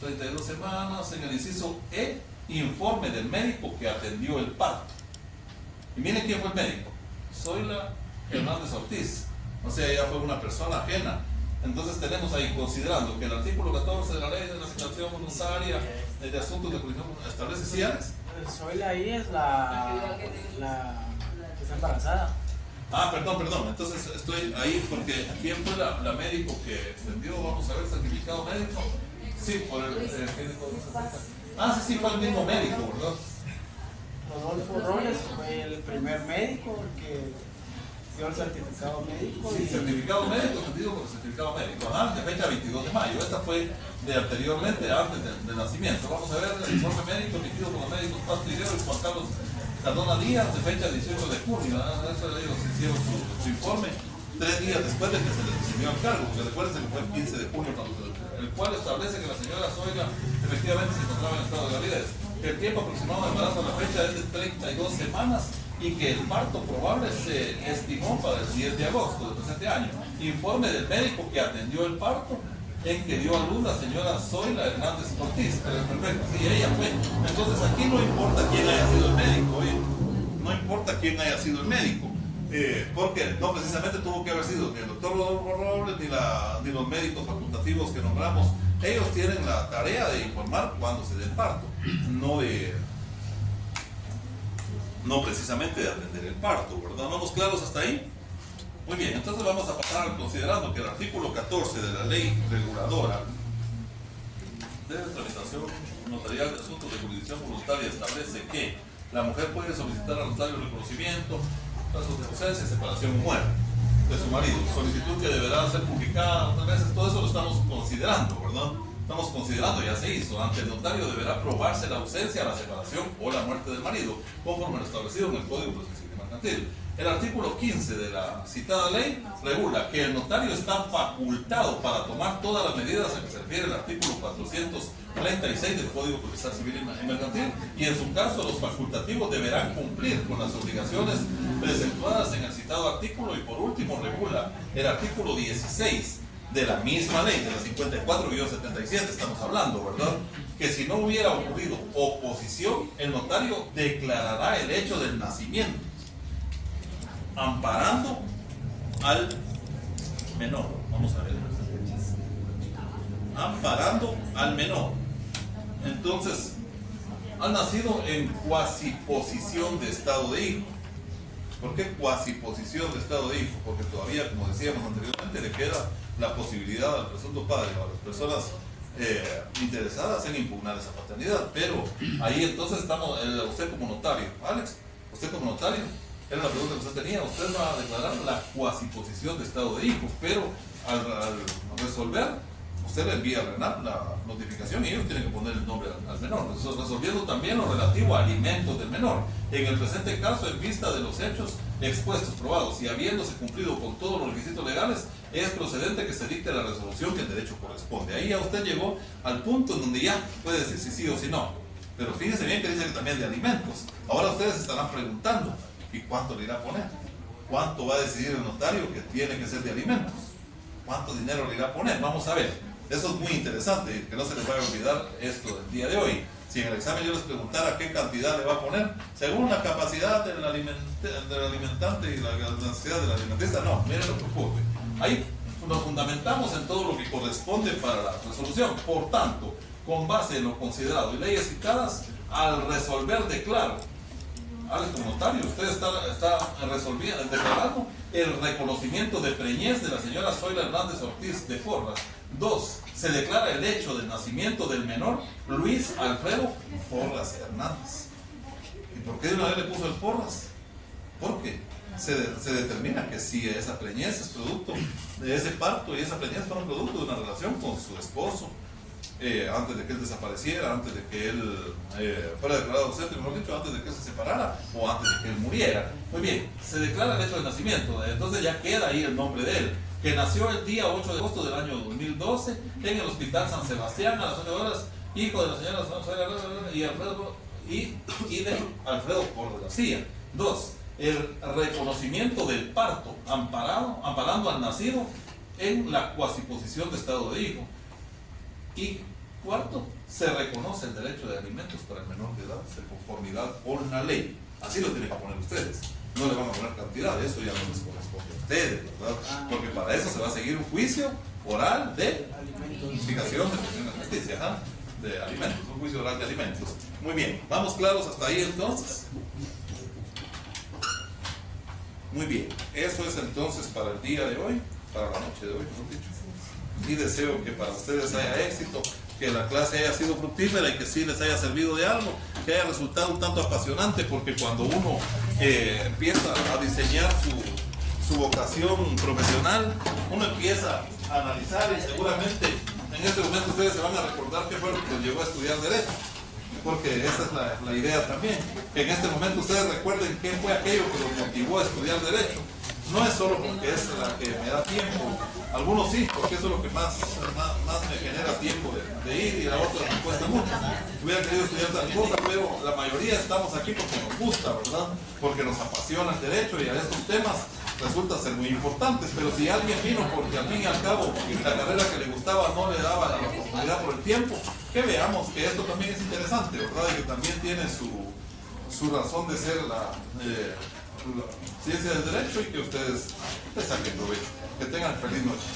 32 semanas, en el inciso E, informe del médico que atendió el parto. Y miren quién fue el médico, Zoila Hernández Ortiz, o sea, ella fue una persona ajena. Entonces tenemos ahí, considerando que el artículo 14 de la ley de la asignación voluntaria de asuntos de jurisdicción establece si Alex. Zoila ahí es la que está embarazada. Ah, perdón, entonces estoy ahí porque ¿quién fue la médico que extendió? Vamos a ver, certificado médico. Sí, por el sí, fue el mismo médico, ¿verdad? Rodolfo Robles fue el primer médico que dio el certificado médico. Sí, certificado médico, extendido por el certificado médico. De fecha 22 de mayo. Esta fue de anteriormente, antes del nacimiento. Vamos a ver el informe médico emitido por los médicos Paz Triguero y Juan Carlos Cardona Díaz, de fecha 18 de junio. Eso ellos hicieron su informe 3 días después de que se les asumió el cargo, porque recuerden que fue el 15 de junio, el cual establece que la señora Zoila efectivamente se encontraba en estado de gravidez, que el tiempo aproximado de embarazo a la fecha es de 32 semanas y que el parto probable se estimó para el 10 de agosto del presente año. Informe del médico que atendió el parto, en que dio a luz la señora Zoila Hernández Ortiz. Perfecto, sí, ella fue. Entonces aquí no importa quién haya sido el médico, oye, no importa quién haya sido el médico. Porque no precisamente tuvo que haber sido ni el doctor Rodolfo Robles ni los médicos facultativos que nombramos. Ellos tienen la tarea de informar cuando se dé el parto, no precisamente de atender el parto, ¿verdad? ¿Vamos claros hasta ahí? Muy bien, entonces vamos a pasar considerando que el artículo 14 de la ley reguladora de tramitación notarial de asuntos de jurisdicción voluntaria establece que la mujer puede solicitar al notario el reconocimiento, casos de ausencia, separación o muerte de su marido, solicitud que deberá ser publicada otras veces. Todo eso lo estamos considerando, ¿verdad? Estamos considerando, ya se hizo. Ante el notario deberá probarse la ausencia, la separación o la muerte del marido, conforme lo establecido en el Código Procesal Civil y Mercantil. El artículo 15 de la citada ley regula que el notario está facultado para tomar todas las medidas a que se refiere el artículo 436 del Código Procesal Civil y Mercantil, y en su caso los facultativos deberán cumplir con las obligaciones preceptuadas en el citado artículo. Y por último regula el artículo 16 de la misma ley, de la 54-77 estamos hablando, ¿verdad? Que si no hubiera ocurrido oposición, el notario declarará el hecho del nacimiento, amparando al menor. Vamos a ver. Amparando al menor. Entonces, ha nacido en cuasiposición de estado de hijo. ¿Por qué cuasiposición de estado de hijo? Porque todavía, como decíamos anteriormente, le queda la posibilidad al presunto padre o a las personas interesadas en impugnar esa paternidad. Pero ahí entonces estamos, usted como notario, Alex, usted como notario, era la pregunta que usted tenía, usted va a declarar la cuasiposición de estado de hijos, pero al resolver, usted le envía a RENAP la notificación y ellos tienen que poner el nombre al menor, resolviendo también lo relativo a alimentos del menor. En el presente caso, en vista de los hechos expuestos, probados y habiéndose cumplido con todos los requisitos legales, es procedente que se dicte la resolución que el derecho corresponde. Ahí ya usted llegó al punto en donde ya puede decir si sí o si no. Pero fíjense bien que dice que también de alimentos. Ahora ustedes estarán preguntando, ¿y cuánto le irá a poner? ¿Cuánto va a decidir el notario que tiene que ser de alimentos? ¿Cuánto dinero le irá a poner? Vamos a ver. Eso es muy interesante, que no se les vaya a olvidar esto del día de hoy. Si en el examen yo les preguntara qué cantidad le va a poner, según la capacidad del alimentante y la necesidad del alimentista, no, miren lo que ocurre. Ahí nos fundamentamos en todo lo que corresponde para la resolución. Por tanto, con base en lo considerado y leyes citadas, al resolver declaro, Alex, como notario, usted está resolviendo, declarando el reconocimiento de preñez de la señora Zoila Hernández Ortiz de Porras. 2. Se declara el hecho del nacimiento del menor Luis Alfredo Porras Hernández. ¿Y por qué de una vez le puso el Porras? Porque se determina que si esa preñez es producto de ese parto y esa preñez fueron producto de una relación con su esposo, antes de que él desapareciera, antes de que él fuera declarado ausente, mejor dicho, antes de que él se separara o antes de que él muriera. Muy bien, se declara el hecho de nacimiento, entonces ya queda ahí el nombre de él, que nació el día 8 de agosto del año 2012 en el Hospital San Sebastián a las 8 horas, hijo de la señora y de Alfredo Porras García. 2. El reconocimiento del parto amparando al nacido en la cuasiposición de estado de hijo. Y 4, se reconoce el derecho de alimentos para el menor de edad de conformidad con la ley. Así lo tienen que poner ustedes. No le van a poner cantidad, eso ya no les corresponde a ustedes, ¿verdad? Porque para eso se va a seguir un juicio oral de investigación de presión alimenticia, de alimentos, un juicio oral de alimentos. Muy bien, ¿vamos claros hasta ahí entonces? Muy bien, eso es entonces para el día de hoy, para la noche de hoy, mejor dicho. Y deseo que para ustedes haya éxito, que la clase haya sido fructífera y que sí les haya servido de algo, que haya resultado un tanto apasionante, porque cuando uno empieza a diseñar su vocación profesional, uno empieza a analizar y seguramente en este momento ustedes se van a recordar qué fue lo que les llevó a estudiar Derecho, porque esa es la idea también, que en este momento ustedes recuerden qué fue aquello que los motivó a estudiar Derecho. No es solo porque es la que me da tiempo, algunos sí, porque eso es lo que más me genera tiempo de ir, y la otra me cuesta mucho. Hubiera querido estudiar tal cosa, pero la mayoría estamos aquí porque nos gusta, ¿verdad? Porque nos apasiona el derecho y a estos temas resulta ser muy importantes. Pero si alguien vino porque al fin y al cabo la carrera que le gustaba no le daba la oportunidad por el tiempo, que veamos que esto también es interesante, ¿verdad? Y que también tiene su razón de ser la ciencia del derecho, y que ustedes les saquen provecho. Que tengan feliz noche.